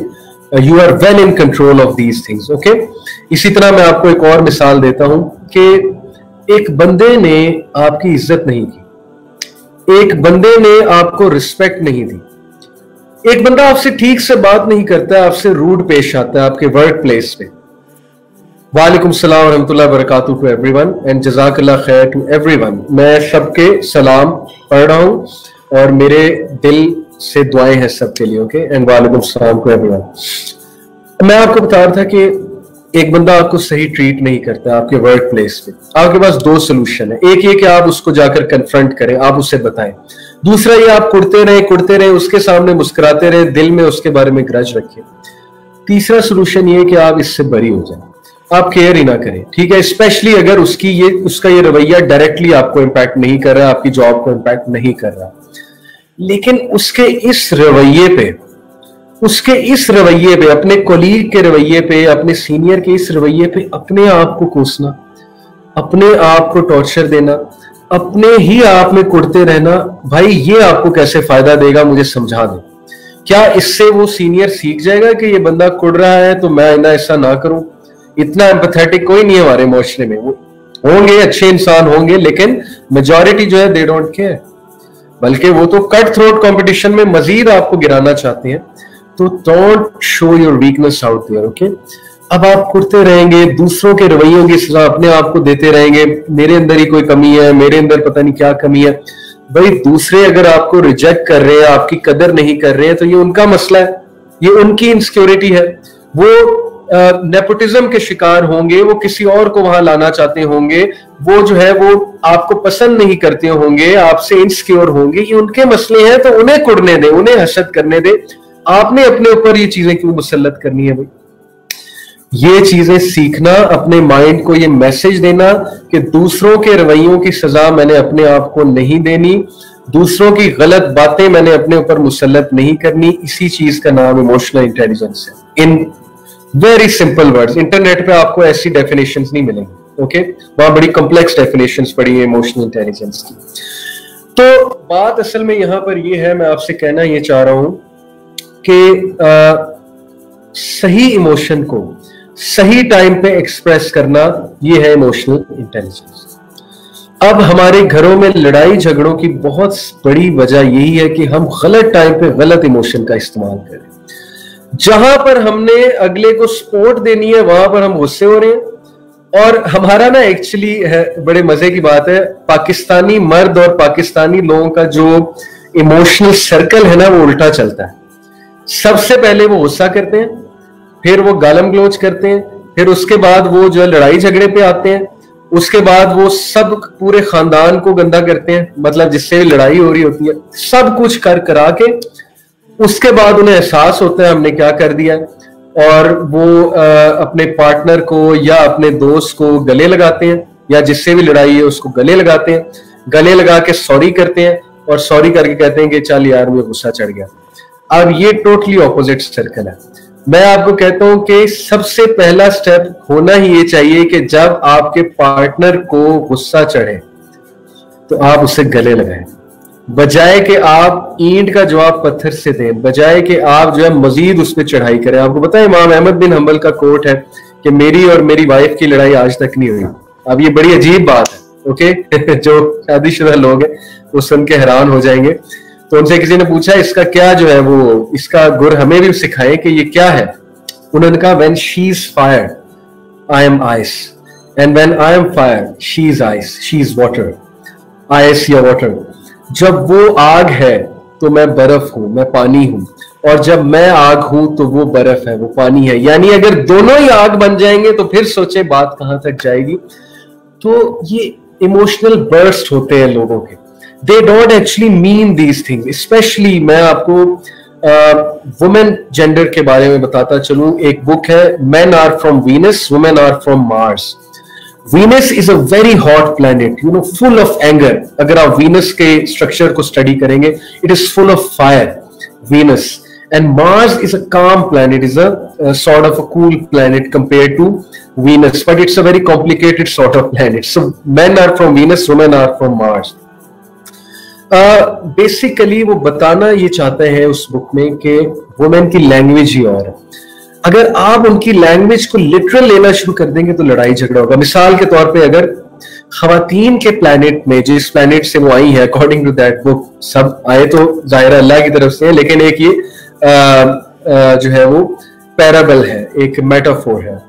you are well in control of these things. Okay, इसी तरह मैं आपको एक और मिसाल देता हूं कि एक बंदे ने आपकी इज्जत नहीं की, एक बंदे ने आपको रिस्पेक्ट नहीं दी, एक बंदा आपसे ठीक से बात नहीं करता है, आपसे रूड पेश आता है आपके वर्क प्लेस पे। वालेकुम सलाम रहमतुल्लाहि व बरकातुहू टू एवरीवन एंड जज़ाकल्लाह खैर टू एवरीवन। मैं सबके सलाम पढ़ रहा हूं और मेरे दिल से दुआएं हैं सबके लिए। ओके, एंड वालेकुम सलाम टू एवरीवन। मैं आपको बता रहा था कि एक बंदा आपको सही ट्रीट नहीं करता आपके वर्क प्लेस पे, आपके पास दो सोल्यूशन है। एक ये कि आप उसको जाकर कन्फ्रंट करें, आप उसे बताएं। दूसरा ये आप कुड़ते रहे उसके सामने मुस्कुराते रहे, दिल में उसके बारे में ग्रज रखिए। तीसरा सोल्यूशन ये कि आप इससे बरी हो जाए, आप केयर ही ना करें, ठीक है। स्पेशली अगर उसका ये रवैया डायरेक्टली आपको इंपैक्ट नहीं कर रहा, आपकी जॉब को इंपैक्ट नहीं कर रहा, लेकिन उसके इस रवैये पे, अपने कोलीग के रवैये पे, अपने सीनियर के इस रवैये पे अपने आप को कोसना, अपने आप को टॉर्चर देना, अपने ही आप में कुड़ते रहना, भाई ये आपको कैसे फायदा देगा, मुझे समझा दें। क्या इससे वो सीनियर सीख जाएगा कि ये बंदा कुड़ रहा है तो मैं ऐसा ना करूं? इतना एम्पैथेटिक कोई नहीं है हमारे मुआशरे में। वो होंगे, अच्छे इंसान होंगे, लेकिन मेजॉरिटी जो है दे डोंट केयर, बल्कि वो तो कट थ्रोट कंपटीशन में मजीद आपको गिराना चाहते हैं। तो don't show your weakness out there. Okay, अब आप कुड़ते रहेंगे, दूसरों के रवैयों की सजा अपने आप को देते रहेंगे, मेरे अंदर ही कोई कमी है, मेरे अंदर पता नहीं क्या कमी है। भाई दूसरे अगर आपको रिजेक्ट कर रहे हैं, आपकी कदर नहीं कर रहे हैं, तो ये उनका मसला है, ये उनकी इनसिक्योरिटी है। वो नेपोटिज्म के शिकार होंगे, वो किसी और को वहां लाना चाहते होंगे, वो जो है वो आपको पसंद नहीं करते होंगे, आपसे इनसिक्योर होंगे, ये उनके मसले हैं, तो उन्हें कुड़ने दे, उन्हें हसद करने दे। आपने अपने ऊपर ये चीजें क्यों मुसल्लत करनी है भाई? ये चीजें सीखना, अपने माइंड को ये मैसेज देना कि दूसरों के रवैयों की सजा मैंने अपने आप को नहीं देनी, दूसरों की गलत बातें मैंने अपने ऊपर मुसल्लत नहीं करनी, इसी चीज का नाम इमोशनल इंटेलिजेंस है। In very simple words, internet पे आपको ऐसी डेफिनेशंस नहीं मिलेंगी। ओके, वहां बड़ी कॉम्प्लेक्स डेफिनेशंस पड़ी है इमोशनल इंटेलिजेंस की। तो बात असल में यहां पर ये है, मैं आपसे कहना ये चाह रहा हूं कि सही इमोशन को सही टाइम पे एक्सप्रेस करना, ये है इमोशनल इंटेलिजेंस। अब हमारे घरों में लड़ाई झगड़ों की बहुत बड़ी वजह यही है कि हम गलत टाइम पे गलत इमोशन का इस्तेमाल करें। जहां पर हमने अगले को सपोर्ट देनी है वहां पर हम गुस्से हो रहे हैं। और हमारा ना एक्चुअली है, बड़े मजे की बात है, पाकिस्तानी मर्द और पाकिस्तानी लोगों का जो इमोशनल सर्कल है ना, वो उल्टा चलता है। सबसे पहले वो गुस्सा करते हैं, फिर वो गालम गलोच करते हैं, फिर उसके बाद वो जो लड़ाई झगड़े पे आते हैं, उसके बाद वो सब पूरे खानदान को गंदा करते हैं, मतलब जिससे भी लड़ाई हो रही होती है, सब कुछ कर करा के उसके बाद उन्हें एहसास होता है हमने क्या कर दिया, और वो अपने पार्टनर को या अपने दोस्त को गले लगाते हैं, या जिससे भी लड़ाई है उसको गले लगाते हैं, गले लगा के सॉरी करते हैं, और सॉरी करके कहते हैं कि चल यार मुझे गुस्सा चढ़ गया। अब ये टोटली ऑपोजिट सर्कल है। मैं आपको कहता हूं कि सबसे पहला स्टेप होना ही ये चाहिए कि जब आपके पार्टनर को गुस्सा चढ़े तो आप उसे गले लगाएं, बजाय कि आप ईंट का जवाब पत्थर से दें, बजाय कि आप जो है मजीद उस पर चढ़ाई करें। आपको पता है इमाम अहमद बिन हंबल का कोट है कि मेरी और मेरी वाइफ की लड़ाई आज तक नहीं हुई। अब ये बड़ी अजीब बात है, ओके जो शादीशुदा लोग हैं वो सुन के हैरान हो जाएंगे। तो उनसे किसी ने पूछा इसका क्या जो है वो, इसका गुर हमें भी सिखाएं कि ये क्या है। उन्होंने कहा when she is fire I am ice, and when I am fire she is ice, she is water, ice या वाटर। जब वो आग है तो मैं बर्फ हूं, मैं पानी हूं, और जब मैं आग हूं तो वो बर्फ है, वो पानी है। यानी अगर दोनों ही आग बन जाएंगे तो फिर सोचे बात कहां तक जाएगी। तो ये इमोशनल बर्स्ट होते हैं लोगों के, they don't actually mean these things. Specially मैं आपको वुमेन जेंडर के बारे में बताता चलूं। एक बुक है men are from Venus, women are from Mars. Venus is a very hot planet, you know, full of anger. अगर आप वीनस के स्ट्रक्चर को स्टडी करेंगे, it is full of fire, Venus. And Mars is a calm planet, is a sort of a cool planet compare to Venus, but it's a very complicated sort of planet. So men are from Venus, women are from Mars. Basically वो बताना ये चाहते हैं उस book में कि women की language ही और है। अगर आप उनकी लैंग्वेज को लिटरल लेना शुरू कर देंगे तो लड़ाई झगड़ा होगा। मिसाल के तौर पे अगर खवातीन के प्लैनेट में, जिस प्लैनेट से वो आई है, अकॉर्डिंग टू दैट बुक, सब आए तो जाहिर अल्लाह की तरफ से है, लेकिन एक ये जो है वो पैराबल है, एक मेटाफोर है।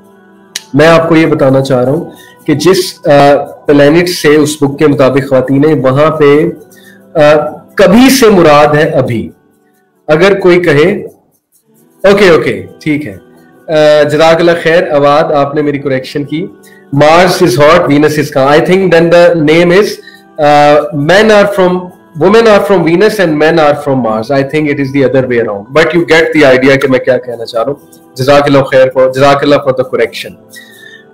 मैं आपको ये बताना चाह रहा हूं कि जिस प्लैनेट से उस बुक के मुताबिक खवातीन है, वहां पे कभी से मुराद है अभी। अगर कोई कहे ओके ठीक है, जज़ाकल्लाह खैर अवाद, आपने मेरी करेक्शन की। Mars is hot, Venus is cold. I think then the name is women are from Venus and men are from Mars. I think it is the other way around, but you get the idea कि मैं क्या कहना चाह रहा हूँ। जज़ाकल्लाह for the correction.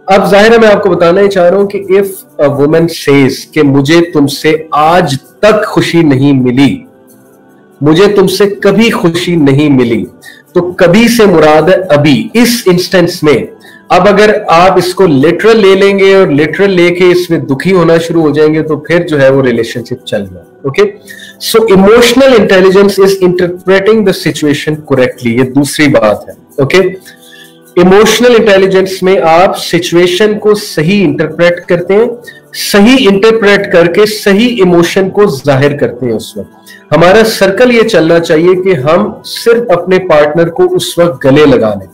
अब जाहिर है मैं आपको बताना ही चाह रहा हूँ कि if a woman says कि मुझे तुमसे आज तक खुशी नहीं मिली, मुझे तुमसे कभी खुशी नहीं मिली, तो कभी से मुराद है अभी, इस इंस्टेंस में। अब अगर आप इसको लिटरल ले लेंगे और लिटरल लेके इसमें दुखी होना शुरू हो जाएंगे तो फिर जो है वो रिलेशनशिप चल गया। Okay, so emotional intelligence is interpreting the situation correctly, ये दूसरी बात है। ओके, इमोशनल इंटेलिजेंस में आप सिचुएशन को सही इंटरप्रेट करते हैं, सही इंटरप्रेट करके सही इमोशन को जाहिर करते हैं। उस वक्त हमारा सर्कल ये चलना चाहिए कि हम सिर्फ अपने पार्टनर को उस वक्त गले लगा लें,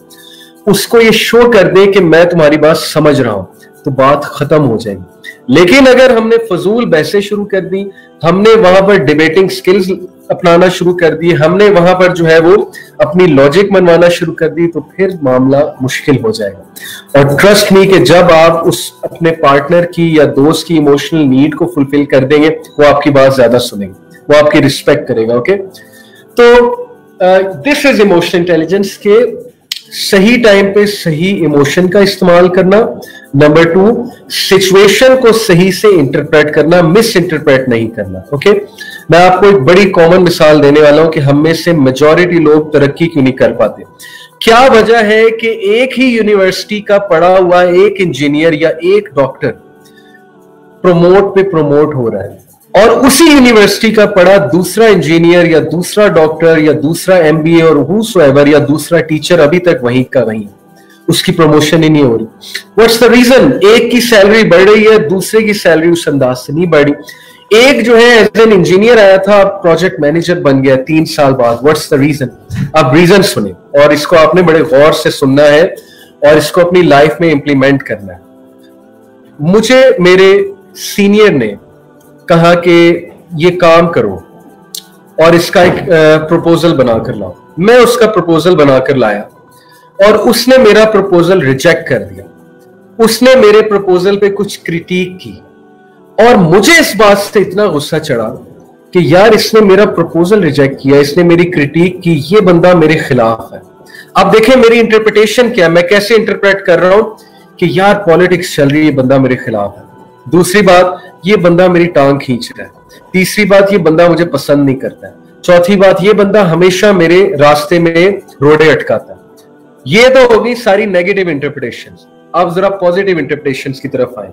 उसको ये शो कर दे कि मैं तुम्हारी बात समझ रहा हूं, तो बात खत्म हो जाएगी। लेकिन अगर हमने फजूल बहसें शुरू कर दी, हमने वहां पर डिबेटिंग स्किल्स अपनाना शुरू कर दी, हमने वहां पर जो है वो अपनी लॉजिक मनवाना शुरू कर दी, तो फिर मामला मुश्किल हो जाएगा। और ट्रस्ट मी कि जब आप उस अपने पार्टनर की या दोस्त की इमोशनल नीड को फुलफिल कर देंगे, वो आपकी बात ज्यादा सुनेंगे, वो आपकी रिस्पेक्ट करेगा। ओके, तो दिस इज इमोशनल इंटेलिजेंस के सही टाइम पे सही इमोशन का इस्तेमाल करना। नंबर 2, सिचुएशन को सही से इंटरप्रेट करना, मिस इंटरप्रेट नहीं करना। ओके, मैं आपको एक बड़ी कॉमन मिसाल देने वाला हूं कि हम में से मेजॉरिटी लोग तरक्की क्यों नहीं कर पाते। क्या वजह है कि एक ही यूनिवर्सिटी का पढ़ा हुआ एक इंजीनियर या एक डॉक्टर प्रमोट पे प्रमोट हो रहा है, और उसी यूनिवर्सिटी का पढ़ा दूसरा इंजीनियर या दूसरा डॉक्टर या दूसरा एमबीए और whosoever या दूसरा टीचर अभी तक वहीं का वहीं, उसकी प्रमोशन ही नहीं हो रही। What's the reason? एक की सैलरी बढ़ रही है, दूसरे की सैलरी उस अंदाज से नहीं बढ़ी। एक जो है एज एन इंजीनियर आया था, प्रोजेक्ट मैनेजर बन गया 3 साल बाद। What's the reason? आप रीजन सुने और इसको आपने बड़े गौर से सुनना है और इसको अपनी लाइफ में इंप्लीमेंट करना है। मुझे मेरे सीनियर ने कहा कि ये काम करो और इसका एक प्रपोजल बनाकर लाओ। मैं उसका प्रपोजल बनाकर लाया और उसने मेरा प्रपोजल रिजेक्ट कर दिया। उसने मेरे प्रपोजल पे कुछ क्रिटिक की और मुझे इस बात से इतना गुस्सा चढ़ा कि यार इसने मेरा प्रपोजल रिजेक्ट किया, इसने मेरी क्रिटिक की, ये बंदा मेरे खिलाफ है। अब देखें मेरी इंटरप्रिटेशन क्या, मैं कैसे इंटरप्रेट कर रहा हूं कि यार पॉलिटिक्स चल रही है, बंदा मेरे खिलाफ है। दूसरी बात, ये बंदा मेरी टांग खींच रहा है। तीसरी बात, ये बंदा मुझे पसंद नहीं करता है। चौथी बात, ये बंदा हमेशा मेरे रास्ते में रोड़े अटकाता है। ये तो होगी सारी नेगेटिव इंटरप्रिटेशंस। अब जरा पॉजिटिव इंटरप्रिटेशंस की तरफ आए।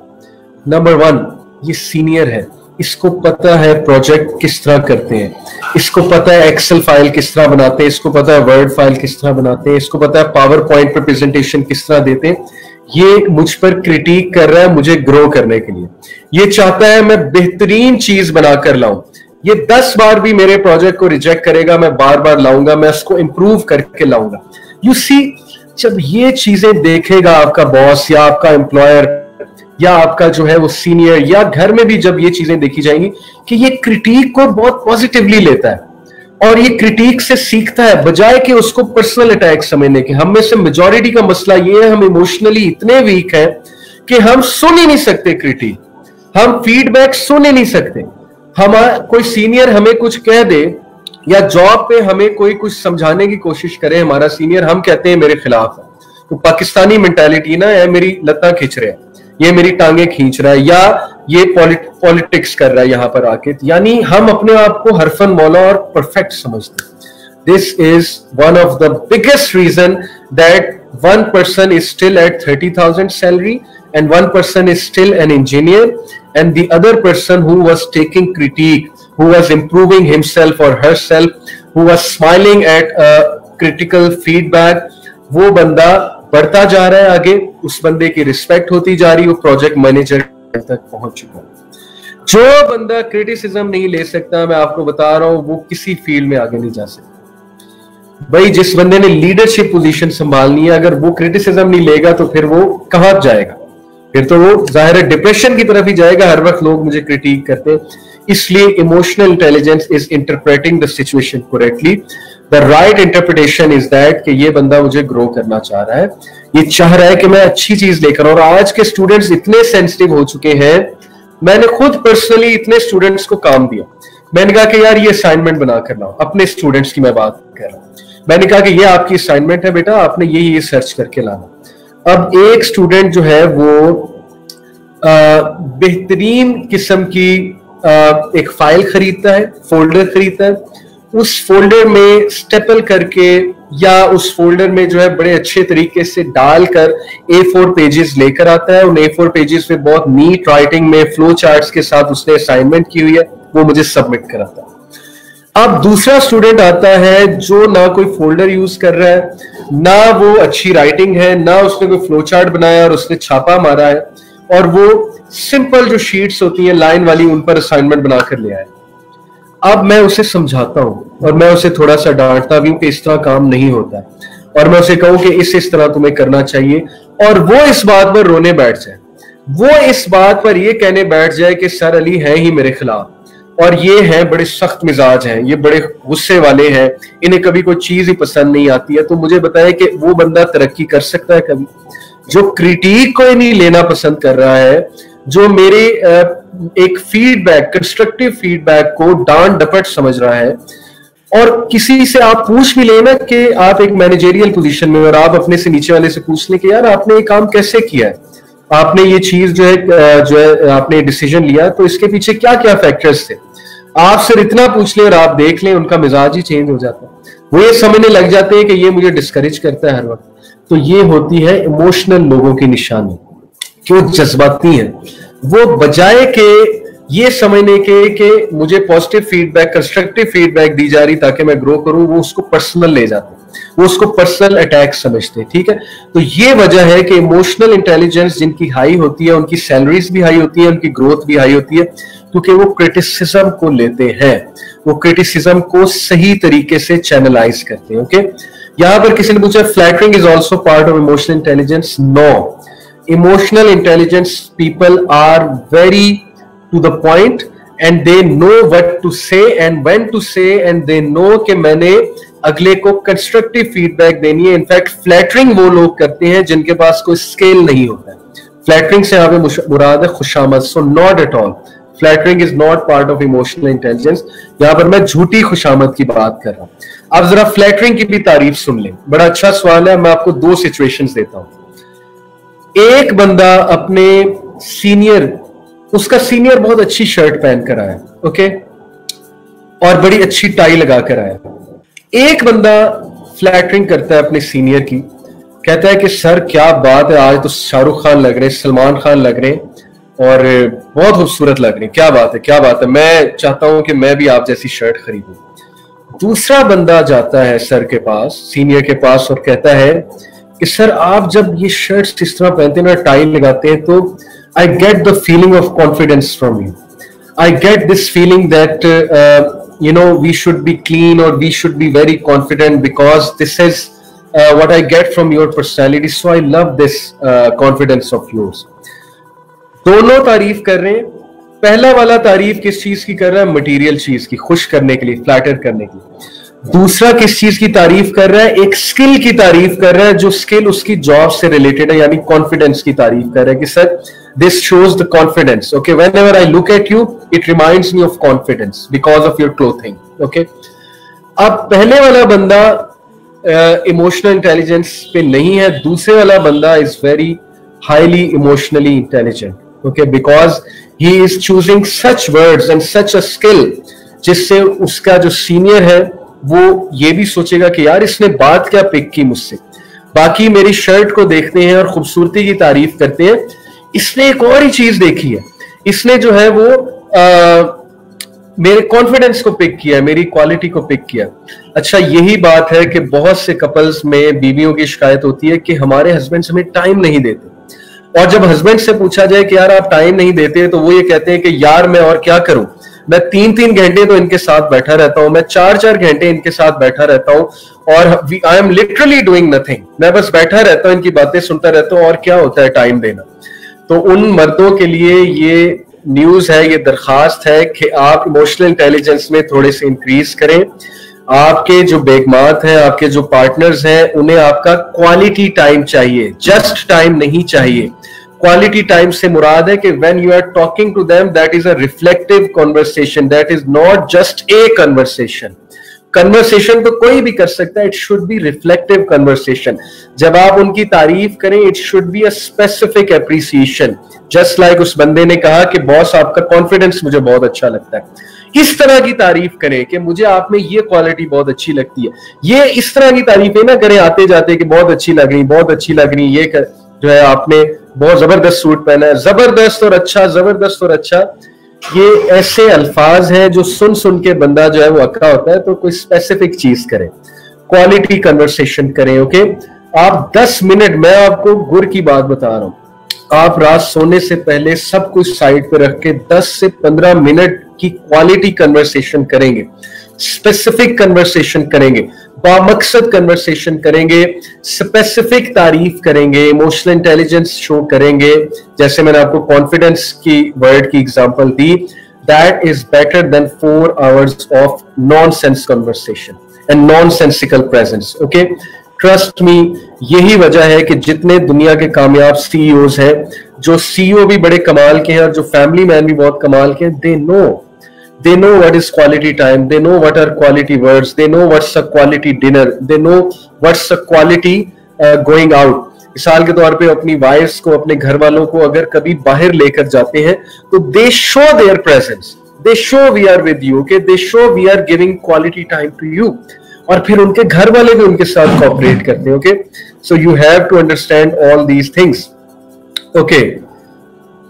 नंबर 1, ये सीनियर है, इसको पता है प्रोजेक्ट किस तरह करते हैं, इसको पता है एक्सेल फाइल किस तरह बनाते हैं, इसको पता है वर्ड फाइल किस तरह बनाते हैं, इसको पता है पावर पॉइंट पर प्रेजेंटेशन किस तरह देते हैं। ये मुझ पर क्रिटिक कर रहा है मुझे ग्रो करने के लिए। ये चाहता है मैं बेहतरीन चीज बनाकर लाऊं। ये 10 बार भी मेरे प्रोजेक्ट को रिजेक्ट करेगा, मैं बार बार लाऊंगा, मैं उसको इंप्रूव करके लाऊंगा। यू सी, जब ये चीजें देखेगा आपका बॉस या आपका एम्प्लॉयर या आपका जो है वो सीनियर, या घर में भी जब ये चीजें देखी जाएंगी कि ये क्रिटिक को बहुत पॉजिटिवली लेता है और ये क्रिटिक से सीखता है, बजाय कि उसको पर्सनल अटैक समझने के। हम में से मेजॉरिटी का मसला ये है, हम इमोशनली इतने वीक हैं कि हम सुन ही नहीं सकते क्रिटिक, हम फीडबैक सुन ही नहीं सकते। हमारा कोई सीनियर हमें कुछ कह दे या जॉब पे हमें कोई कुछ समझाने की कोशिश करे, हमारा सीनियर, हम कहते हैं मेरे खिलाफ है, तो पाकिस्तानी मेंटालिटी ना है, मेरी लत्ता खींच रहे हैं, ये मेरी टांगे खींच रहा है, या ये पॉलिटिक्स कर रहा है यहाँ पर आके, यानी हम अपने आप को हरफन मौला और परफेक्ट समझते हैं. This is one of the biggest reason that one person is still at 30,000 salary and one person is still an engineer, and the other person who was taking critique, who was improving himself or herself, who was smiling at a critical feedback, वो बंदा बढ़ता जा रहा है आगे, उस बंदे की रिस्पेक्ट होती जा रही है, वो प्रोजेक्ट मैनेजर तक पहुंच चुका है. जो बंदा क्रिटिसिज्म नहीं ले सकता, मैं आपको बता रहा हूं, वो किसी फील्ड में आगे नहीं जा सकता. भाई जिस बंदे ने लीडरशिप पोजीशन संभालनी है, अगर वो क्रिटिसिज्म नहीं लेगा तो फिर वो कहां जाएगा, फिर तो वो जाहिर है डिप्रेशन की तरफ ही जाएगा. हर वक्त लोग मुझे क्रिटिक करते हैं. इसलिए emotional intelligence is interpreting the situation correctly. The right interpretation is that कि ये बंदा मुझे ग्रो करना चाह रहा है, ये चाह रहा है कि मैं अच्छी चीज लेकर. और आज के स्टूडेंट्स इतने सेंसिटिव हो चुके हैं, मैंने खुद पर्सनली इतने स्टूडेंट्स को काम दिया, मैंने कहा कि यार ये असाइनमेंट बना कर लाओ. अपने स्टूडेंट्स की मैं बात कर रहा हूं. मैंने कहा कि ये आपकी असाइनमेंट है बेटा, आपने ये सर्च करके लाना. अब एक स्टूडेंट जो है वो बेहतरीन किस्म की एक फाइल खरीदता है, फोल्डर खरीदता है, उस फोल्डर में स्टेपल करके या उस फोल्डर में जो है बड़े अच्छे तरीके से डालकर A4 पेजेस लेकर आता है. उन A4 पेजेस पे बहुत नीट राइटिंग में फ्लो चार्ट्स के साथ उसने असाइनमेंट की हुई है, वो मुझे सबमिट कराता है. अब दूसरा स्टूडेंट आता है जो ना कोई फोल्डर यूज कर रहा है, ना वो अच्छी राइटिंग है, ना उसने कोई फ्लो चार्ट बनाया और उसने छापा मारा है, और वो सिंपल जो शीट्स होती हैं लाइन वाली, उन पर असाइनमेंट बनाकर ले आया. अब मैं उसे समझाता हूं और मैं उसे थोड़ा सा डांटता भी हूं कि इस तरह काम नहीं होता है, और मैं उसे कहूं कि इस तरह तुम्हें करना चाहिए, और वो इस बात पर रोने बैठ जाए, वो इस बात पर ये कहने बैठ जाए कि सर अली है ही मेरे खिलाफ, और ये हैं बड़े सख्त मिजाज हैं, ये बड़े गुस्से वाले हैं, इन्हें कभी कोई चीज ही पसंद नहीं आती है. तो मुझे बताया कि वो बंदा तरक्की कर सकता है कभी, जो क्रिटिक को नहीं लेना पसंद कर रहा है, जो मेरे एक फीडबैक, कंस्ट्रक्टिव फीडबैक को डांट डपट समझ रहा है. और किसी से आप पूछ भी लेना कि आप एक मैनेजरियल पोजीशन में, और आप अपने से नीचे वाले से पूछ लें कि यार आपने ये काम कैसे किया है, आपने ये चीज जो है आपने डिसीजन लिया, तो इसके पीछे क्या क्या फैक्टर्स थे. आप सिर्फ इतना पूछ लें और आप देख लें, उनका मिजाज ही चेंज हो जाता है. वो ये समझने लग जाते हैं कि ये मुझे डिस्करेज करता है हर वक्त. तो ये होती है इमोशनल लोगों की निशानी, जो जज्बाती हैं. वो बजाय के ये समझने के कि मुझे पॉजिटिव फीडबैक, कंस्ट्रक्टिव फीडबैक दी जा रही ताकि मैं ग्रो करूं, वो उसको पर्सनल ले जाते हैं, वो उसको पर्सनल अटैक समझते हैं. ठीक है, तो ये वजह है कि इमोशनल इंटेलिजेंस जिनकी हाई होती है, उनकी सैलरीज भी हाई होती है, उनकी ग्रोथ भी हाई होती है, क्योंकि वो क्रिटिसिज्म को लेते हैं, वो क्रिटिसिज्म को सही तरीके से चैनलाइज करते हैं. ओके, यहां पर किसी ने पूछा flattering is also part of emotional intelligence. No, emotional intelligence people are very to the point and they know what to say and when to say, and they know कि मैंने अगले को कंस्ट्रक्टिव फीडबैक देनी है. In fact flattering वो लोग करते हैं जिनके पास कोई स्केल नहीं होता है. फ्लैटरिंग से यहाँ पे मुराद है खुशामद. So not at all, flattering is not part of emotional intelligence. यहाँ पर मैं झूठी खुशामद की बात कर रहा हूँ. आप जरा फ्लैटरिंग की भी तारीफ सुन लें, बड़ा अच्छा सवाल है. मैं आपको दो सिचुएशंस देता हूँ. एक बंदा अपने सीनियर, उसका सीनियर बहुत अच्छी शर्ट पहन कर आया, ओके, और बड़ी अच्छी टाई लगा कर आया. एक बंदा फ्लैटरिंग करता है अपने सीनियर की, कहता है कि सर क्या बात है, आज तो शाहरुख खान लग रहे हैं, सलमान खान लग रहे हैं और बहुत खूबसूरत लग रहे हैं, क्या बात है क्या बात है, मैं चाहता हूं कि मैं भी आप जैसी शर्ट खरीदूं. दूसरा बंदा जाता है सर के पास, सीनियर के पास, और कहता है कि सर आप जब ये शर्ट इस तरह पहनते हैं ना, टाई लगाते हैं, तो I get the feeling of confidence from you. I get this feeling that we should be clean or we should be very confident because this is what I get from your personality. So I love this confidence of yours. दोनों तारीफ कर रहे हैं. पहला वाला तारीफ किस चीज की कर रहा है? मटेरियल चीज की, खुश करने के लिए, फ्लैटर करने के लिए. दूसरा किस चीज की तारीफ कर रहा है? एक स्किल की तारीफ कर रहा है, जो स्किल उसकी जॉब से रिलेटेड है, यानी कॉन्फिडेंस की तारीफ कर रहा है कि sir this shows the confidence. Okay, whenever I look at you, it reminds me of confidence because of your clothing. Okay, अब पहले वाला बंदा इमोशनल इंटेलिजेंस पे नहीं है, दूसरे वाला बंदा is very highly emotionally intelligent, okay, because he is choosing such words and such a skill जिससे उसका जो सीनियर है वो ये भी सोचेगा कि यार इसने बात क्या पिक की मुझसे, बाकी मेरी शर्ट को देखते हैं और खूबसूरती की तारीफ करते हैं, इसने एक और ही चीज देखी है, इसने जो है वो मेरे कॉन्फिडेंस को पिक किया, मेरी क्वालिटी को पिक किया। अच्छा, यही बात है कि बहुत से कपल्स में बीवियों की शिकायत होती है कि हमारे हस्बैंड्स हमें टाइम नहीं देते, और जब हस्बैंड से पूछा जाए कि यार आप टाइम नहीं देते, तो वो ये कहते हैं कि यार मैं और क्या करूं, मैं 3-3 घंटे तो इनके साथ बैठा रहता हूं, मैं 4-4 घंटे इनके साथ बैठा रहता हूं, और I am literally doing nothing, मैं बस बैठा रहता हूं, इनकी बातें सुनता रहता हूं, और क्या होता है टाइम देना। तो उन मर्दों के लिए ये न्यूज है, ये दरखास्त है कि आप इमोशनल इंटेलिजेंस में थोड़े से इंक्रीज करें। आपके जो बेगमात हैं, आपके जो पार्टनर्स हैं, उन्हें आपका क्वालिटी टाइम चाहिए, जस्ट टाइम नहीं चाहिए। क्वालिटी टाइम से मुराद है कि when you are talking to them, that is a reflective conversation, that is not just a conversation. Conversation तो कोई भी कर सकता है, it should be reflective conversation. जब आप उनकी तारीफ करें, it should be a specific appreciation, just like उस बंदे ने कहा कि बॉस आपका कॉन्फिडेंस मुझे बहुत अच्छा लगता है, इस तरह की तारीफ करें कि मुझे आप में ये क्वालिटी बहुत अच्छी लगती है। ये इस तरह की तारीफें ना करें आते जाते कि बहुत अच्छी लग रही, बहुत अच्छी लग रही, ये जो है आपने बहुत जबरदस्त सूट पहना है, जबरदस्त और अच्छा, जबरदस्त और अच्छा, ये ऐसे अल्फाज हैं जो सुन सुन के बंदा जो है वो अक्का होता है। तो कोई स्पेसिफिक चीज करें, क्वालिटी कन्वर्सेशन करें, ओके। आप 10 मिनट, मैं आपको गुर की बात बता रहा हूं, आप रात सोने से पहले सब कुछ साइड पे रख के 10 से 15 मिनट की क्वालिटी कन्वर्सेशन करेंगे, स्पेसिफिक कन्वर्सेशन करेंगे, बामकसद कन्वर्सेशन करेंगे, स्पेसिफिक तारीफ करेंगे, इमोशनल इंटेलिजेंस शो करेंगे। जैसे मैंने आपको कॉन्फिडेंस की वर्ड की example the, that is better than 4 hours of nonsense conversation and nonsensical presence, okay. Trust me, यही वजह है कि जितने दुनिया के कामयाब सीईओज हैं, जो सीईओ भी बड़े कमाल के हैं और जो फैमिली मैन भी बहुत कमाल के हैं, they know what is quality time, they know what are quality words, they know what's a quality dinner, they know what's a quality going out. मिसाल के तौर पे अपनी वाइफ्स को, अपने घर वालों को अगर कभी बाहर लेकर जाते हैं तो they show their presence, they show we are with you, okay, they show we are giving quality time to you, और फिर उनके घर वाले भी उनके साथ कोऑपरेट करते हैं, okay. So you have to understand all these things, okay.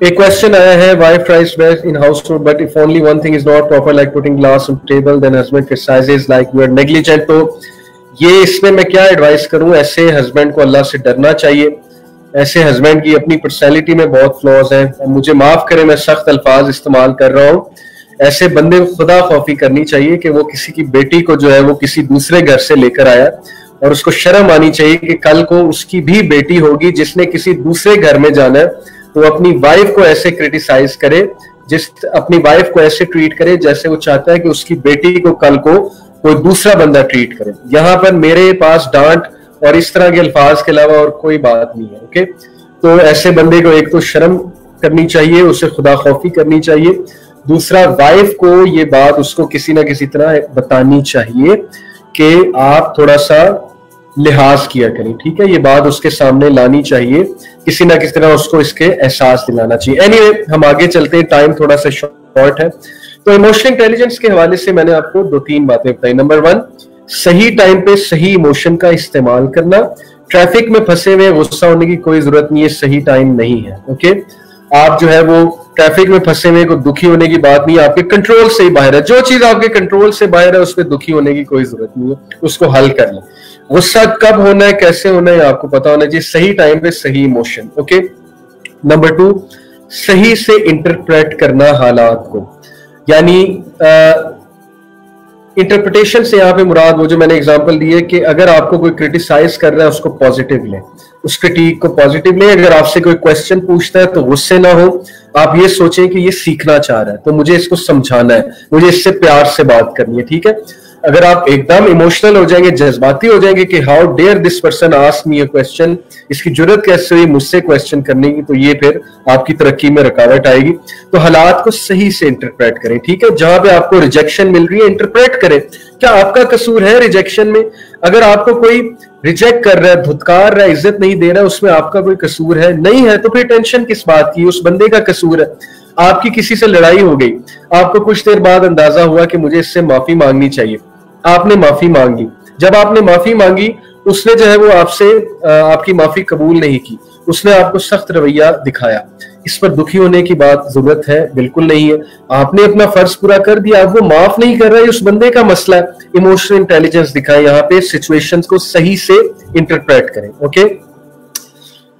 एक क्वेश्चन आया है, wife tries best in household but if only one thing is not proper like putting glass on table then husband criticizes like you are negligent. तो ये इसमें मैं क्या advice करूं, ऐसे हस्बैंड को अल्लाह से डरना चाहिए। ऐसे हस्बैंड की अपनी पर्सनैलिटी में बहुत फ्लॉज हैं, और मुझे माफ करें मैं सख्त अल्फाज इस्तेमाल कर रहा हूं, ऐसे बंदे को खुदा खौफी करनी चाहिए कि वो किसी की बेटी को जो है वो किसी दूसरे घर से लेकर आया, और उसको शर्म आनी चाहिए कि कल को उसकी भी बेटी होगी जिसने किसी दूसरे घर में जाना है, तो अपनी वाइफ को ऐसे क्रिटिसाइज करे, अपनी वाइफ को ऐसे ट्रीट करे जैसे वो चाहता है कि उसकी बेटी को कल को कोई दूसरा बंदा ट्रीट करे। यहाँ पर मेरे पास डांट और इस तरह के अल्फाज के अलावा और कोई बात नहीं है, ओके। तो ऐसे बंदे को एक तो शर्म करनी चाहिए, उसे खुदा खौफी करनी चाहिए, दूसरा वाइफ को ये बात उसको किसी ना किसी तरह बतानी चाहिए कि आप थोड़ा सा लिहाज किया करें, ठीक है, ये बात उसके सामने लानी चाहिए, किसी ना किसी तरह उसको इसके एहसास दिलाना चाहिए। एनीवे, हम आगे चलते हैं, टाइम थोड़ा सा शॉर्ट है। तो इमोशनल इंटेलिजेंस के हवाले से मैंने आपको 2-3 बातें बताई। नंबर 1, सही टाइम पे सही इमोशन का इस्तेमाल करना। ट्रैफिक में फंसे हुए गुस्सा होने की कोई जरूरत नहीं है, सही टाइम नहीं है, ओके। आप जो है वो ट्रैफिक में फंसे हुए को दुखी होने की बात नहीं है, आपके कंट्रोल से ही बाहर है, जो चीज आपके कंट्रोल से बाहर है उस पर दुखी होने की कोई जरूरत नहीं है, उसको हल कर लें। गुस्सा कब होना है, कैसे होना है, आपको पता होना चाहिए, सही टाइम पे सही इमोशन, ओके। नंबर 2, सही से इंटरप्रेट करना हालात को, यानी इंटरप्रिटेशन से यहाँ पे मुराद वो जो मैंने एग्जांपल दी है कि अगर आपको कोई क्रिटिसाइज कर रहा है उसको पॉजिटिव लें, उस क्रिटिक को पॉजिटिव लें। अगर आपसे कोई क्वेश्चन पूछता है तो गुस्से ना हो, आप ये सोचें कि ये सीखना चाह रहा है तो मुझे इसको समझाना है, मुझे इससे प्यार से बात करनी है, ठीक है। अगर आप एकदम इमोशनल हो जाएंगे, जज्बाती हो जाएंगे कि how dare this person ask me a question, इसकी जरूरत कैसे हुई मुझसे क्वेश्चन करने की, तो ये फिर आपकी तरक्की में रुकावट आएगी। तो हालात को सही से इंटरप्रेट करें, ठीक है। जहां पे आपको रिजेक्शन मिल रही है इंटरप्रेट करें क्या आपका कसूर है रिजेक्शन में? अगर आपको कोई रिजेक्ट कर रहा है, धुतकार रहा है, इज्जत नहीं दे रहा है, उसमें आपका कोई कसूर है? नहीं है तो फिर टेंशन किस बात की? उस बंदे का कसूर है। आपकी किसी से लड़ाई हो गई, आपको कुछ देर बाद अंदाजा हुआ कि मुझे इससे माफी मांगनी चाहिए, आपने माफी मांग ली। जब आपने माफी मांगी, उसने जो है वो आपसे आपकी माफी कबूल नहीं की, उसने आपको सख्त रवैया दिखाया, इस पर दुखी होने की बात जरूरत है? बिल्कुल नहीं है। आपने अपना फर्ज पूरा कर दिया, अब वो माफ नहीं कर रहा है, उस बंदे का मसला है। इमोशनल इंटेलिजेंस दिखाएं, यहाँ पे सिचुएशंस को सही से इंटरप्रेट करें। ओके,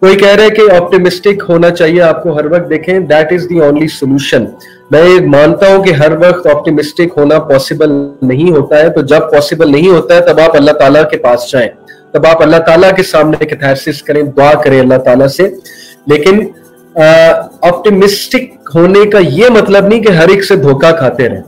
कोई कह रहा है कि ऑप्टिमिस्टिक होना चाहिए आपको हर वक्त। देखें, that is the only solution. मैं मानता हूं कि हर वक्त ऑप्टिमिस्टिक होना पॉसिबल नहीं होता है, तो जब पॉसिबल नहीं होता है तब आप अल्लाह ताला के पास जाएं, तब आप अल्लाह ताला के सामने कैथारसिस करें, दुआ करें अल्लाह ताला से। लेकिन ऑप्टिमिस्टिक होने का ये मतलब नहीं कि हर एक से धोखा खाते रहें।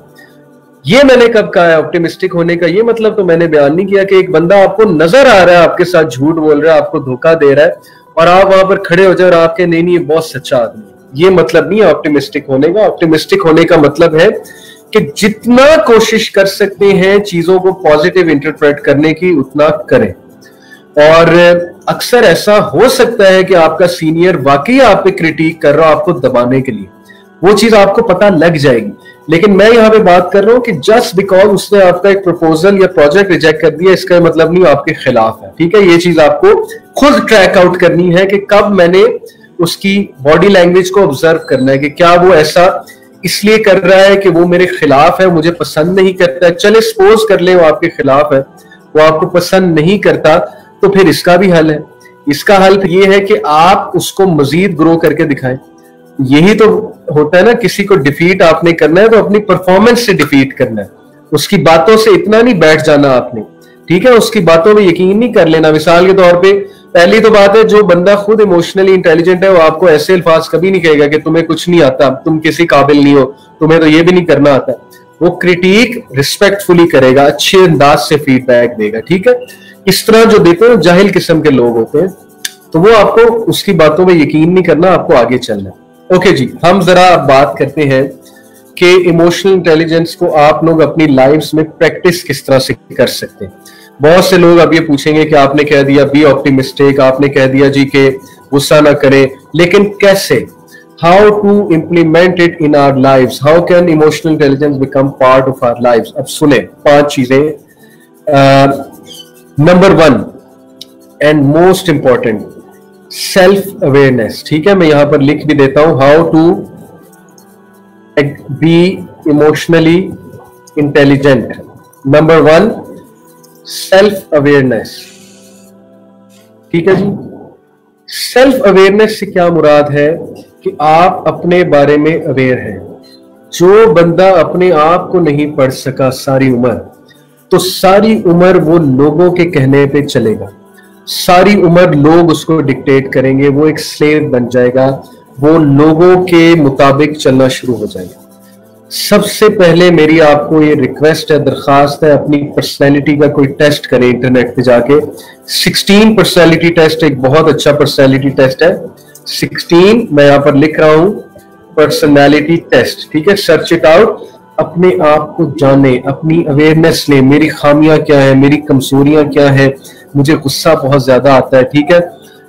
ये मैंने कब कहा है? ऑप्टिमिस्टिक होने का ये मतलब तो मैंने बयान नहीं किया कि एक बंदा आपको नजर आ रहा है आपके साथ झूठ बोल रहा है, आपको धोखा दे रहा है, और आप वहां पर खड़े हो जाए और आपके नहीं ये बहुत सच्चा आदमी है। ये मतलब नहीं है ऑप्टिमिस्टिक होने का। ऑप्टिमिस्टिक होने का मतलब है कि जितना कोशिश कर सकते हैं चीजों को पॉजिटिव इंटरप्रेट करने की, उतना करें। और अक्सर ऐसा हो सकता है कि आपका सीनियर वाकई आप पे क्रिटिक कर रहा हो आपको दबाने के लिए, वो चीज आपको पता लग जाएगी। लेकिन मैं यहाँ पे बात कर रहा हूं कि जस्ट बिकॉज उसने आपका एक प्रपोजल या प्रोजेक्ट रिजेक्ट कर दिया, इसका मतलब नहीं आपके खिलाफ है। ठीक है, ये चीज आपको खुद ट्रैक आउट करनी है कि कब मैंने उसकी बॉडी लैंग्वेज को ऑब्जर्व करना है कि क्या वो ऐसा इसलिए कर रहा है कि वो मेरे खिलाफ है, मुझे पसंद नहीं करता। चले सपोज कर ले वो आपके खिलाफ है, वो आपको पसंद नहीं करता, तो फिर इसका भी हल है। इसका हल ये है कि आप उसको मजीद ग्रो करके दिखाएं। यही तो होता है ना, किसी को डिफीट आपने करना है तो अपनी परफॉर्मेंस से डिफीट करना है, उसकी बातों से इतना नहीं बैठ जाना आपने। ठीक है, उसकी बातों में यकीन नहीं कर लेना। मिसाल के तौर पे पहली तो बात है, जो बंदा खुद इमोशनली इंटेलिजेंट है वो आपको ऐसे अल्फाज कभी नहीं कहेगा कि तुम्हें कुछ नहीं आता, तुम किसी काबिल नहीं हो, तुम्हें तो ये भी नहीं करना आता। वो क्रिटिक रिस्पेक्टफुली करेगा, अच्छे अंदाज से फीडबैक देगा। ठीक है, इस तरह जो देते हैं जाहिल किस्म के लोग होते हैं, तो वो आपको उसकी बातों में यकीन नहीं करना, आपको आगे चलना। ओके जी, हम जरा अब बात करते हैं कि इमोशनल इंटेलिजेंस को आप लोग अपनी लाइफ्स में प्रैक्टिस किस तरह से कर सकते हैं। बहुत से लोग अब ये पूछेंगे कि आपने कह दिया बी ऑप्टिमिस्टिक, आपने कह दिया जी कि गुस्सा ना करें, लेकिन कैसे? How to implement it in our lives? How can emotional intelligence become part of our lives? अब सुने 5 चीजें। Number 1 and most important, self awareness. ठीक है, मैं यहां पर लिख भी देता हूं, how to be emotionally intelligent. Number 1, self awareness. ठीक है जी, सेल्फ अवेयरनेस से क्या मुराद है कि आप अपने बारे में अवेयर हैं। जो बंदा अपने आप को नहीं पढ़ सका सारी उम्र, तो सारी उम्र वो लोगों के कहने पे चलेगा, सारी उम्र लोग उसको डिक्टेट करेंगे, वो एक स्लेव बन जाएगा, वो लोगों के मुताबिक चलना शुरू हो जाएगा। सबसे पहले मेरी आपको ये रिक्वेस्ट है, दरखास्त है, अपनी पर्सनैलिटी का कोई टेस्ट करें इंटरनेट पे जाके। 16 पर्सनैलिटी टेस्ट एक बहुत अच्छा पर्सनैलिटी टेस्ट है। 16 मैं यहाँ पर लिख रहा हूं, पर्सनैलिटी टेस्ट। ठीक है, सर्च इट आउट, अपने आप को जाने, अपनी अवेयरनेस लें, मेरी खामियां क्या है, मेरी कमजोरियां क्या है, मुझे गुस्सा बहुत ज्यादा आता है, ठीक है,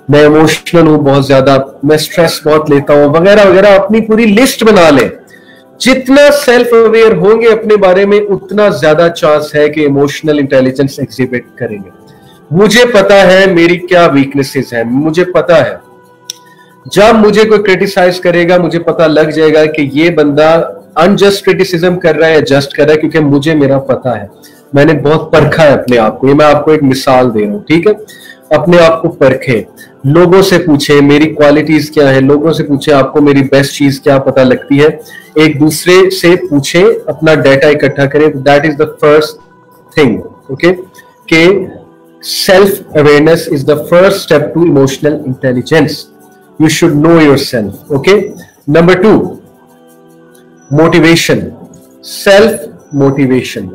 मैं इमोशनल हूं बहुत ज्यादा, मैं स्ट्रेस बहुत लेता हूं, वगैरह वगैरह। अपनी पूरी लिस्ट बना लें। जितना सेल्फ अवेयर होंगे अपने बारे में, उतना ज्यादा चांस है कि इमोशनल इंटेलिजेंस एग्जिबिट करेंगे। मुझे पता है मेरी क्या वीकनेसेस हैं, मुझे पता है जब मुझे कोई क्रिटिसाइज करेगा मुझे पता लग जाएगा कि ये बंदा अनजस्ट क्रिटिसिज्म कर रहा है या जस्ट कर रहा है, क्योंकि मुझे मेरा पता है, मैंने बहुत परखा है अपने आप को। ये मैं आपको एक मिसाल दे रहा हूं। ठीक है, अपने आप को परखे, लोगों से पूछे मेरी क्वालिटीज क्या है, लोगों से पूछे आपको मेरी बेस्ट चीज क्या पता लगती है, एक दूसरे से पूछे, अपना डाटा इकट्ठा करें। That is the first thing. Okay, के self awareness is the first step to emotional intelligence. You should know yourself. Okay, number 2, motivation, self motivation.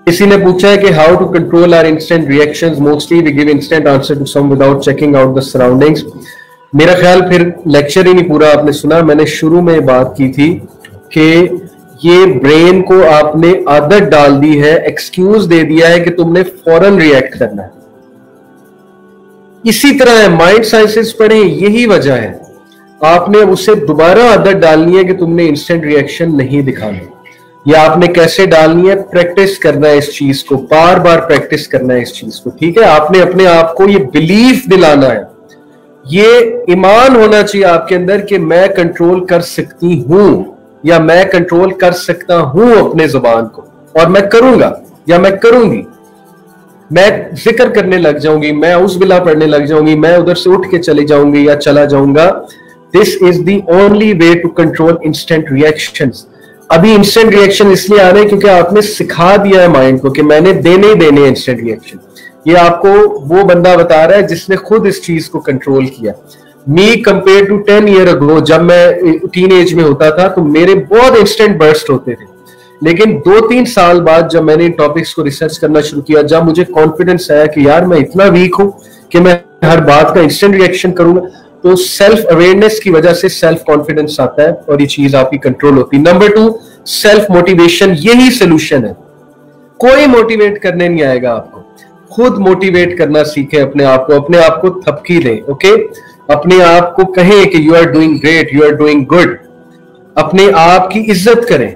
किसी ने पूछा है कि how to control our instant reactions, mostly we give instant answer to some without checking out the surroundings. मेरा ख्याल फिर lecture ही नहीं पूरा आपने सुना। मैंने शुरू में बात की थी कि ये ब्रेन को आपने आदत डाल दी है, एक्सक्यूज दे दिया है कि तुमने फौरन रिएक्ट करना है। इसी तरह है, माइंड साइंसेस पढ़े, यही वजह है। आपने उसे दोबारा आदत डालनी है कि तुमने इंस्टेंट रिएक्शन नहीं दिखाना, या आपने कैसे डालनी है, प्रैक्टिस करना है इस चीज को, बार बार प्रैक्टिस करना है इस चीज को, ठीक है। आपने अपने आप को ये बिलीफ दिलाना है, ये ईमान होना चाहिए आपके अंदर कि मैं कंट्रोल कर सकती हूं, या मैं कंट्रोल कर सकता हूं अपने जुबान को, और मैं करूंगा या मैं करूंगी। मैं जिक्र करने लग जाऊंगी, मैं उस बिला पढ़ने लग जाऊंगी, मैं उधर से उठ के चली जाऊंगी या चला जाऊंगा। This is the only way to control instant reactions. अभी इंस्टेंट रिएक्शन इसलिए आ रहे हैं क्योंकि आपने सिखा दिया है माइंड को कि मैंने देने ही देने इंस्टेंट रिएक्शन। ये आपको वो बंदा बता रहा है जिसने खुद इस चीज को कंट्रोल किया। मी कंपेयर टू 10 ईयर अगो, जब मैं टीन एज में होता था तो मेरे बहुत इंस्टेंट बर्स्ट होते थे, लेकिन 2-3 साल बाद जब मैंने इन टॉपिक्स को रिसर्च करना शुरू किया, जब मुझे कॉन्फिडेंस आया कि यार मैं इतना वीक हूं कि मैं हर बात का इंस्टेंट रिएक्शन करूंगा, तो सेल्फ अवेयरनेस की वजह से सेल्फ कॉन्फिडेंस आता है और ये चीज आपकी कंट्रोल होती है। नंबर 2, सेल्फ मोटिवेशन, यही सोल्यूशन है। कोई मोटिवेट करने नहीं आएगा आपको, खुद मोटिवेट करना सीखे अपने आप को थपकी दें, ओके। अपने आप को कहें कि you are doing great, you are doing good. अपने आप की इज्जत करें,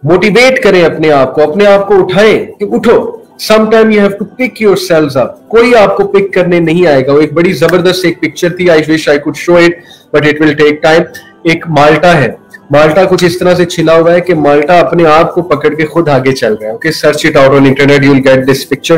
मोटिवेट करें अपने आप को उठाएं कि उठो। Sometime you have to pick yourselves up. कोई आपको पिक करने नहीं आएगा। वो एक बड़ी जबरदस्त एक पिक्चर थी, I wish I could show it but it will take time. एक माल्टा है, माल्टा कुछ इस तरह से छिला हुआ है कि माल्टा अपने आप को पकड़ के खुद आगे चल रहा है, okay. Search it out on internet, you will get this picture.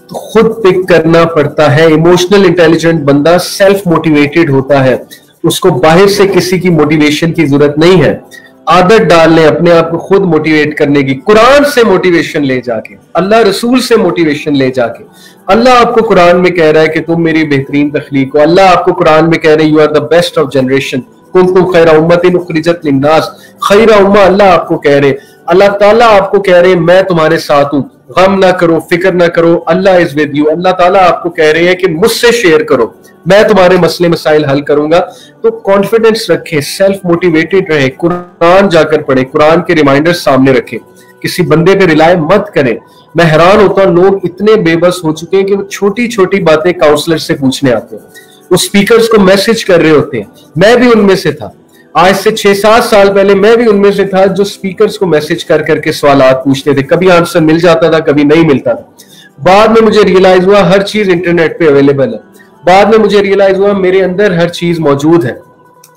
तो खुद पिक करना पड़ता है। इमोशनल इंटेलिजेंट बंदा सेल्फ मोटिवेटेड होता है, उसको बाहर से किसी की मोटिवेशन की जरूरत नहीं है। आदत डाल लें अपने आप को खुद मोटिवेट करने की, कुरान से मोटिवेशन ले जाके, अल्लाह रसूल से मोटिवेशन ले जाके। अल्लाह आपको कुरान में कह रहा है कि तुम मेरी बेहतरीन तख्लीक हो। अल्लाह आपको कुरान में कह रहे हैं you are the best of generation, कुंतुम खैरा उम्मतिन उखरिजत लिन्नास। खैरा उम्मा अल्लाह आपको कह रहे, अल्लाह ताला आपको कह रहे हैं मैं तुम्हारे साथ हूं, गम ना करो, फिक्र ना करो, अल्लाह इज विद यू। अल्लाह ताला आपको कह रहे हैं कि मुझसे शेयर करो, मैं तुम्हारे मसले मसाइल हल करूंगा। तो कॉन्फिडेंस रखें, सेल्फ मोटिवेटेड रहे, कुरान जाकर पढ़े, कुरान के रिमाइंडर्स सामने रखें, किसी बंदे पे रिलाय मत करें। मैं हैरान होता हूं, लोग इतने बेबस हो चुके हैं कि वो छोटी छोटी बातें काउंसलर से पूछने आते हैं, वो स्पीकर्स को मैसेज कर रहे होते हैं। मैं भी उनमें से था, आज से 6-7 साल पहले मैं भी उनमें से था जो स्पीकर्स को मैसेज कर करके सवालात पूछते थे। कभी आंसर मिल जाता था, कभी नहीं मिलता था। बाद में मुझे रियलाइज हुआ हर चीज इंटरनेट पे अवेलेबल है। बाद में मुझे रियलाइज हुआ मेरे अंदर हर चीज मौजूद है।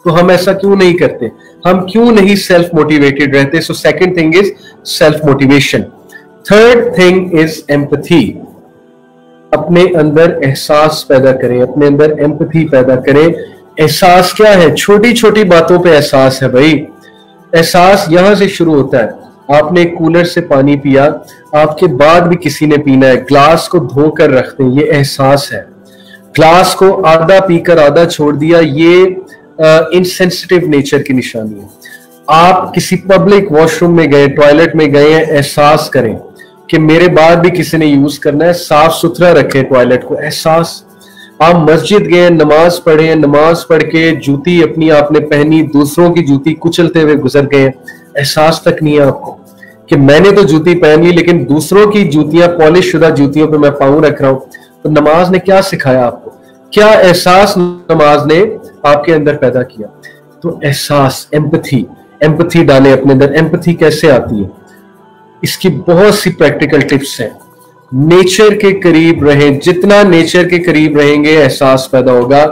तो हम ऐसा क्यों नहीं करते, हम क्यों नहीं सेल्फ मोटिवेटेड रहते। So second thing is self motivation. Third thing is empathy. अपने अंदर एहसास पैदा करें, अपने अंदर एम्पैथी पैदा करें। एहसास क्या है? छोटी छोटी बातों पे एहसास है भाई। एहसास यहां से शुरू होता है। आपने कूलर से पानी पिया, आपके बाद भी किसी ने पीना है, ग्लास को धोकर रखते हैं, ये एहसास है। ग्लास को आधा पीकर आधा छोड़ दिया, ये इनसेंसिटिव नेचर की निशानी है। आप किसी पब्लिक वॉशरूम में गए, टॉयलेट में गए हैं, एहसास करें कि मेरे बाद भी किसी ने यूज करना है, साफ सुथरा रखें टॉयलेट को। एहसास। आप मस्जिद गए, नमाज पढ़े, नमाज पढ़ के जूती अपनी आपने पहनी, दूसरों की जूती कुचलते हुए गुजर गए, एहसास तक नहीं है आपको कि मैंने तो जूती पहन ली लेकिन दूसरों की जूतियां, पॉलिश शुदा जूतियों पे मैं पाँव रख रहा हूं। तो नमाज ने क्या सिखाया आपको? क्या एहसास नमाज ने आपके अंदर पैदा किया? तो एहसास, एम्पैथी, एम्पैथी डालें अपने अंदर। एम्पैथी कैसे आती है? इसकी बहुत सी प्रैक्टिकल टिप्स हैं। नेचर के करीब रहें, जितना नेचर के करीब रहेंगे एहसास पैदा होगा।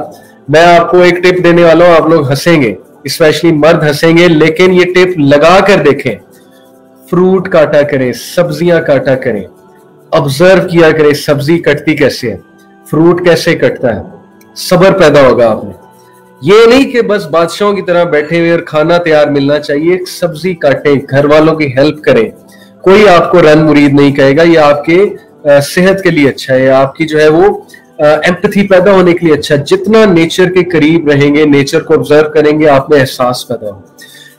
मैं आपको एक टिप देने वाला हूं, आप लोग हंसेंगे, स्पेशली मर्द हंसेंगे, लेकिन ये टिप लगा कर देखें। फ्रूट काटा करें, सब्जियां काटा करें, ऑब्जर्व किया करें सब्जी कटती कैसे है, फ्रूट कैसे कटता है, सब्र पैदा होगा आप में। ये नहीं कि बस बादशाहों की तरह बैठे हुए और खाना तैयार मिलना चाहिए। सब्जी काटें, घर वालों की हेल्प करें। कोई आपको रन मुरीद नहीं कहेगा, ये आपके सेहत के लिए अच्छा है, आपकी जो है वो एम्पैथी पैदा होने के लिए अच्छा है। जितना नेचर के करीब रहेंगे, नेचर को ऑब्जर्व करेंगे, आप में एहसास पैदा होगा।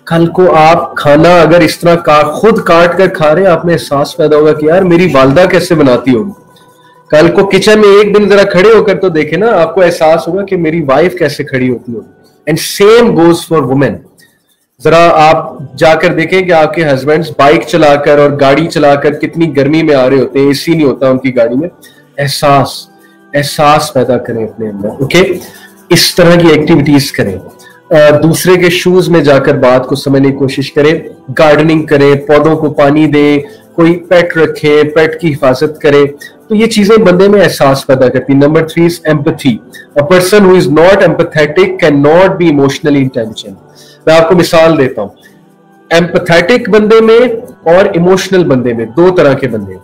कल को आप खाना अगर इस तरह खुद काट कर खा रहे हैं, आप में एहसास पैदा होगा कि यार मेरी वालदा कैसे बनाती होगी। कल को किचन में एक दिन जरा खड़े होकर तो देखे ना, आपको एहसास होगा कि मेरी वाइफ कैसे खड़ी होती होगी। And same goes for women. जरा आप जाकर देखें कि आपके हस्बैंड्स बाइक चलाकर और गाड़ी चलाकर कितनी गर्मी में आ रहे होते हैं, एसी नहीं होता उनकी गाड़ी में। एहसास पैदा करें अपने अंदर, ओके। इस तरह की एक्टिविटीज करें। दूसरे के शूज में जाकर बात को समझने की कोशिश करें, गार्डनिंग करें, पौधों को पानी दें, कोई पेट रखे, पेट की हिफाजत करे। तो ये चीजें बंदे में एहसास पैदा करती। Number 3 is empathy. A person who is not empathetic can not be emotionally intelligent. मैं आपको मिसाल देता हूं, एम्पैथेटिक बंदे में और इमोशनल बंदे में, दो तरह के बंदे।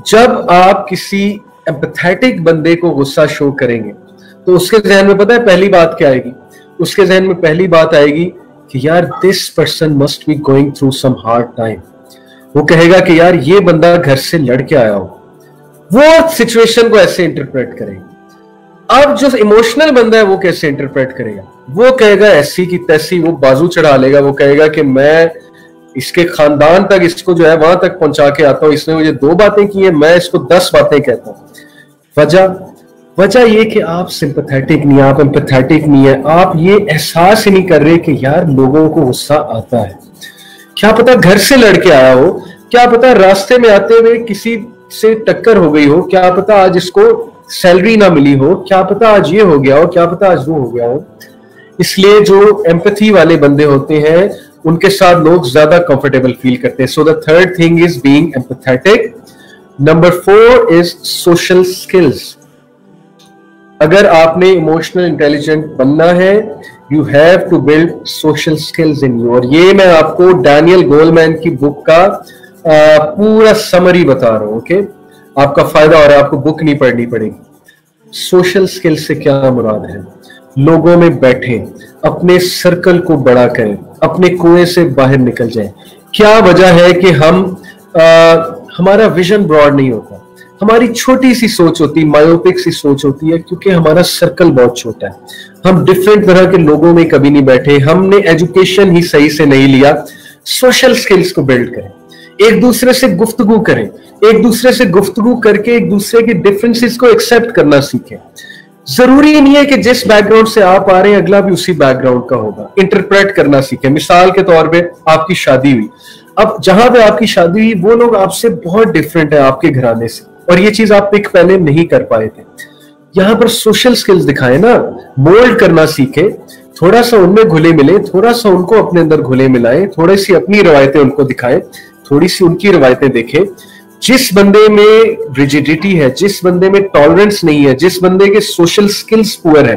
जब आप किसी एम्पैथेटिक बंदे को गुस्सा शो करेंगे तो उसके जहन में पता है पहली बात क्या आएगी? उसके जहन में पहली बात आएगी कि यार this person must be going through some hard time. वो कहेगा कि यार ये बंदा घर से लड़ के आया हो, वो सिचुएशन को ऐसे इंटरप्रेट करेगा। अब जो इमोशनल बंदा है वो कैसे इंटरप्रेट करेगा? वो कहेगा ऐसी की तैसी, वो बाजू चढ़ा लेगा, वो कहेगा कि मैं इसके खानदान तक इसको जो है वहां तक पहुंचा के आता हूं, इसने मुझे 2 बातें की है, मैं इसको 10 बातें कहता हूं। वजह ये कि आप सिंपैथेटिक नहीं, आप एम्पैथेटिक नहीं है, आप ये एहसास ही नहीं कर रहे कि यार लोगों को गुस्सा आता है। क्या पता घर से लड़के आया हो, क्या पता रास्ते में आते हुए किसी से टक्कर हो गई हो, क्या पता आज इसको सैलरी ना मिली हो, क्या पता आज ये हो गया हो, क्या पता आज वो हो गया हो। इसलिए जो एम्पैथी वाले बंदे होते हैं उनके साथ लोग ज्यादा कंफर्टेबल फील करते हैं। So the third thing is being empathetic. Number 4 is social skills. अगर आपने इमोशनल इंटेलिजेंट बनना है, you have to build social skills in you. और ये मैं आपको डैनियल गोलमैन की बुक का पूरा समरी बता रहा हूं, ओके। आपका फायदा हो रहा है, आपको बुक नहीं पढ़नी पड़ेगी। सोशल स्किल से क्या मुराद है? लोगों में बैठें, अपने सर्कल को बड़ा करें, अपने कुएं से बाहर निकल जाएं। क्या वजह है कि हमारा विजन ब्रॉड नहीं होता, हमारी छोटी सी सोच होती, मायोपिक सी सोच होती है, क्योंकि हमारा सर्कल बहुत छोटा है। हम डिफरेंट तरह के लोगों में कभी नहीं बैठे, हमने एजुकेशन ही सही से नहीं लिया। सोशल स्किल्स को बिल्ड करें, एक दूसरे से गुफ्तगू करें, एक दूसरे से गुफ्तगू करके एक दूसरे के डिफरेंसेस को एक्सेप्ट करना सीखें। जरूरी नहीं है कि जिस बैकग्राउंड से आप आ रहे हैं अगला भी उसी बैकग्राउंड का होगा। इंटरप्रेट करना सीखें। मिसाल के तौर पे आपकी शादी हुई, अब जहां पे आपकी शादी हुई वो लोग आपसे बहुत डिफरेंट है आपके घराने से, और ये चीज आप पिक पहले नहीं कर पाए थे। यहां पर सोशल स्किल्स दिखाए ना, मोल्ड करना सीखे, थोड़ा सा उनमें घुले मिले, थोड़ा सा उनको अपने अंदर घुले मिलाएं, थोड़ी सी अपनी रवायतें उनको दिखाएं, थोड़ी सी उनकी रवायतें देखें। जिस बंदे में रिजिडिटी है, जिस बंदे में टॉलरेंस नहीं है, जिस बंदे के सोशल स्किल्स पुअर है,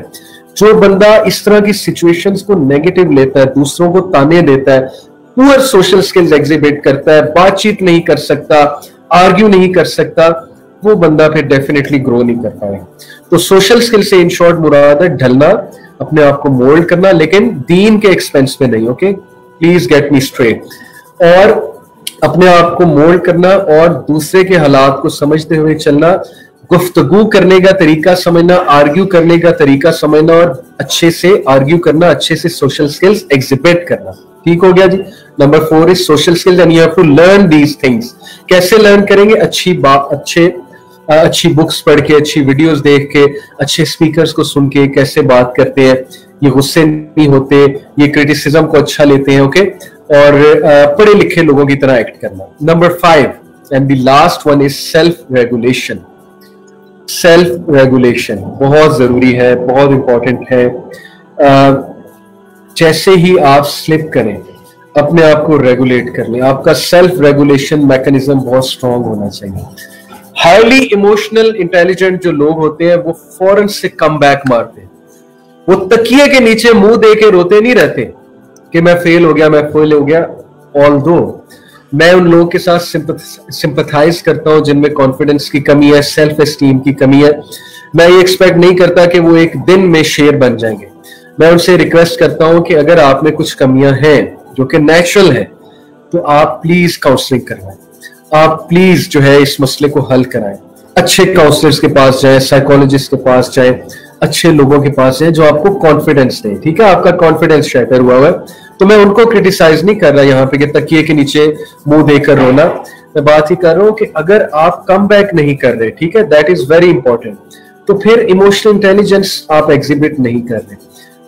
जो बंदा इस तरह की सिचुएशंस को नेगेटिव लेता है, दूसरों को ताने देता है, पुअर सोशल स्किल्स एग्जिबिट करता है, बातचीत नहीं कर सकता, आर्ग्यू नहीं कर सकता, वो बंदा फिर डेफिनेटली ग्रो नहीं कर पाएगा। तो सोशल स्किल से इन शॉर्ट मुराद है ढलना, अपने आप को मोल्ड करना, लेकिन दीन के एक्सपेंस पे नहीं, okay, please get me straight. और अपने आप को मोल्ड करना और दूसरे के हालात को समझते हुए चलना, गुफ्तगू करने का तरीका समझना, आर्ग्यू करने का तरीका समझना और अच्छे से आर्ग्यू करना, अच्छे से सोशल स्किल्स एग्जिबिट करना। ठीक हो गया जी। Number 4 is social skills and you have to learn these things. कैसे लर्न करेंगे? अच्छी बुक्स पढ़ के, अच्छी वीडियोस देख के, अच्छे स्पीकर्स को सुन के, कैसे बात करते हैं, ये गुस्से नहीं होते, ये क्रिटिसिज्म को अच्छा लेते हैं, ओके, और पढ़े लिखे लोगों की तरह एक्ट करना। Number 5 and the last one is self regulation. Self regulation बहुत जरूरी है, बहुत इंपॉर्टेंट है। जैसे ही आप स्लिप करें, अपने आप को रेगुलेट कर लें। आपका सेल्फ रेगुलेशन मैकेनिज्म बहुत स्ट्रांग होना चाहिए। हाईली इमोशनल इंटेलिजेंट जो लोग होते हैं वो फौरन से कम बैक मारते हैं। वो तकिए के नीचे मुंह दे के रोते नहीं रहते कि मैं फेल हो गया, मैं फेल हो गया। ऑल्दो मैं उन लोगों के साथ सिंपैथाइज करता हूं जिनमें कॉन्फिडेंस की कमी है, सेल्फ एस्टीम की कमी है। मैं ये एक्सपेक्ट नहीं करता कि वो एक दिन में शेर बन जाएंगे। मैं उनसे रिक्वेस्ट करता हूं कि अगर आप में कुछ कमियां हैं जो कि नेचुरल है, तो आप प्लीज काउंसलिंग करवाएं, आप प्लीज जो है इस मसले को हल कराएं। अच्छे काउंसलर्स के पास जाएं, साइकोलॉजिस्ट के पास जाएं, अच्छे लोगों के पास जाएं जो आपको कॉन्फिडेंस दें। ठीक है, आपका कॉन्फिडेंस शैटर हुआ है, तो मैं उनको क्रिटिसाइज नहीं कर रहा यहाँ पे कि तकिए के नीचे मुंह देकर रोना। मैं बात ही कर रहा हूँ कि अगर आप कम बैक नहीं कर रहे, ठीक है, दैट इज वेरी इंपॉर्टेंट, तो फिर इमोशनल इंटेलिजेंस आप एग्जिबिट नहीं कर रहे।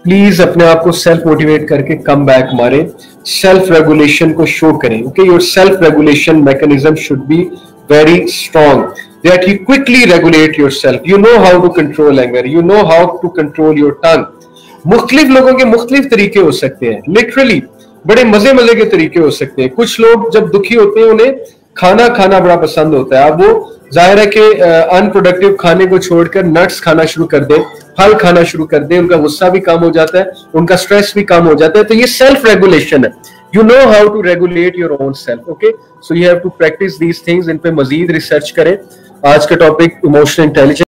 प्लीज अपने आप को सेल्फ मोटिवेट करके कम बैक मारें, सेल्फ रेगुलेशन को शो करें. Okay, your self regulation mechanism should be very strong, that you quickly regulate yourself. You know how to control anger, you know how to control your tongue. मुख्तलिफ लोगों के मुख्तलिफ तरीके हो सकते हैं, लिटरली बड़े मजे मजे के तरीके हो सकते हैं. कुछ लोग जब दुखी होते हैं उन्हें खाना खाना बड़ा पसंद होता है. अब वो जाहिर है कि अनप्रोडक्टिव खाने को छोड़कर नट्स खाना शुरू कर दे, फल खाना शुरू कर दे, उनका गुस्सा भी कम हो जाता है, उनका स्ट्रेस भी कम हो जाता है. तो ये सेल्फ रेगुलेशन है. You know how to regulate your own self. Okay, so you have to practice these things. इन पे मजीद रिसर्च करें. आज का टॉपिक इमोशनल इंटेलिजेंस.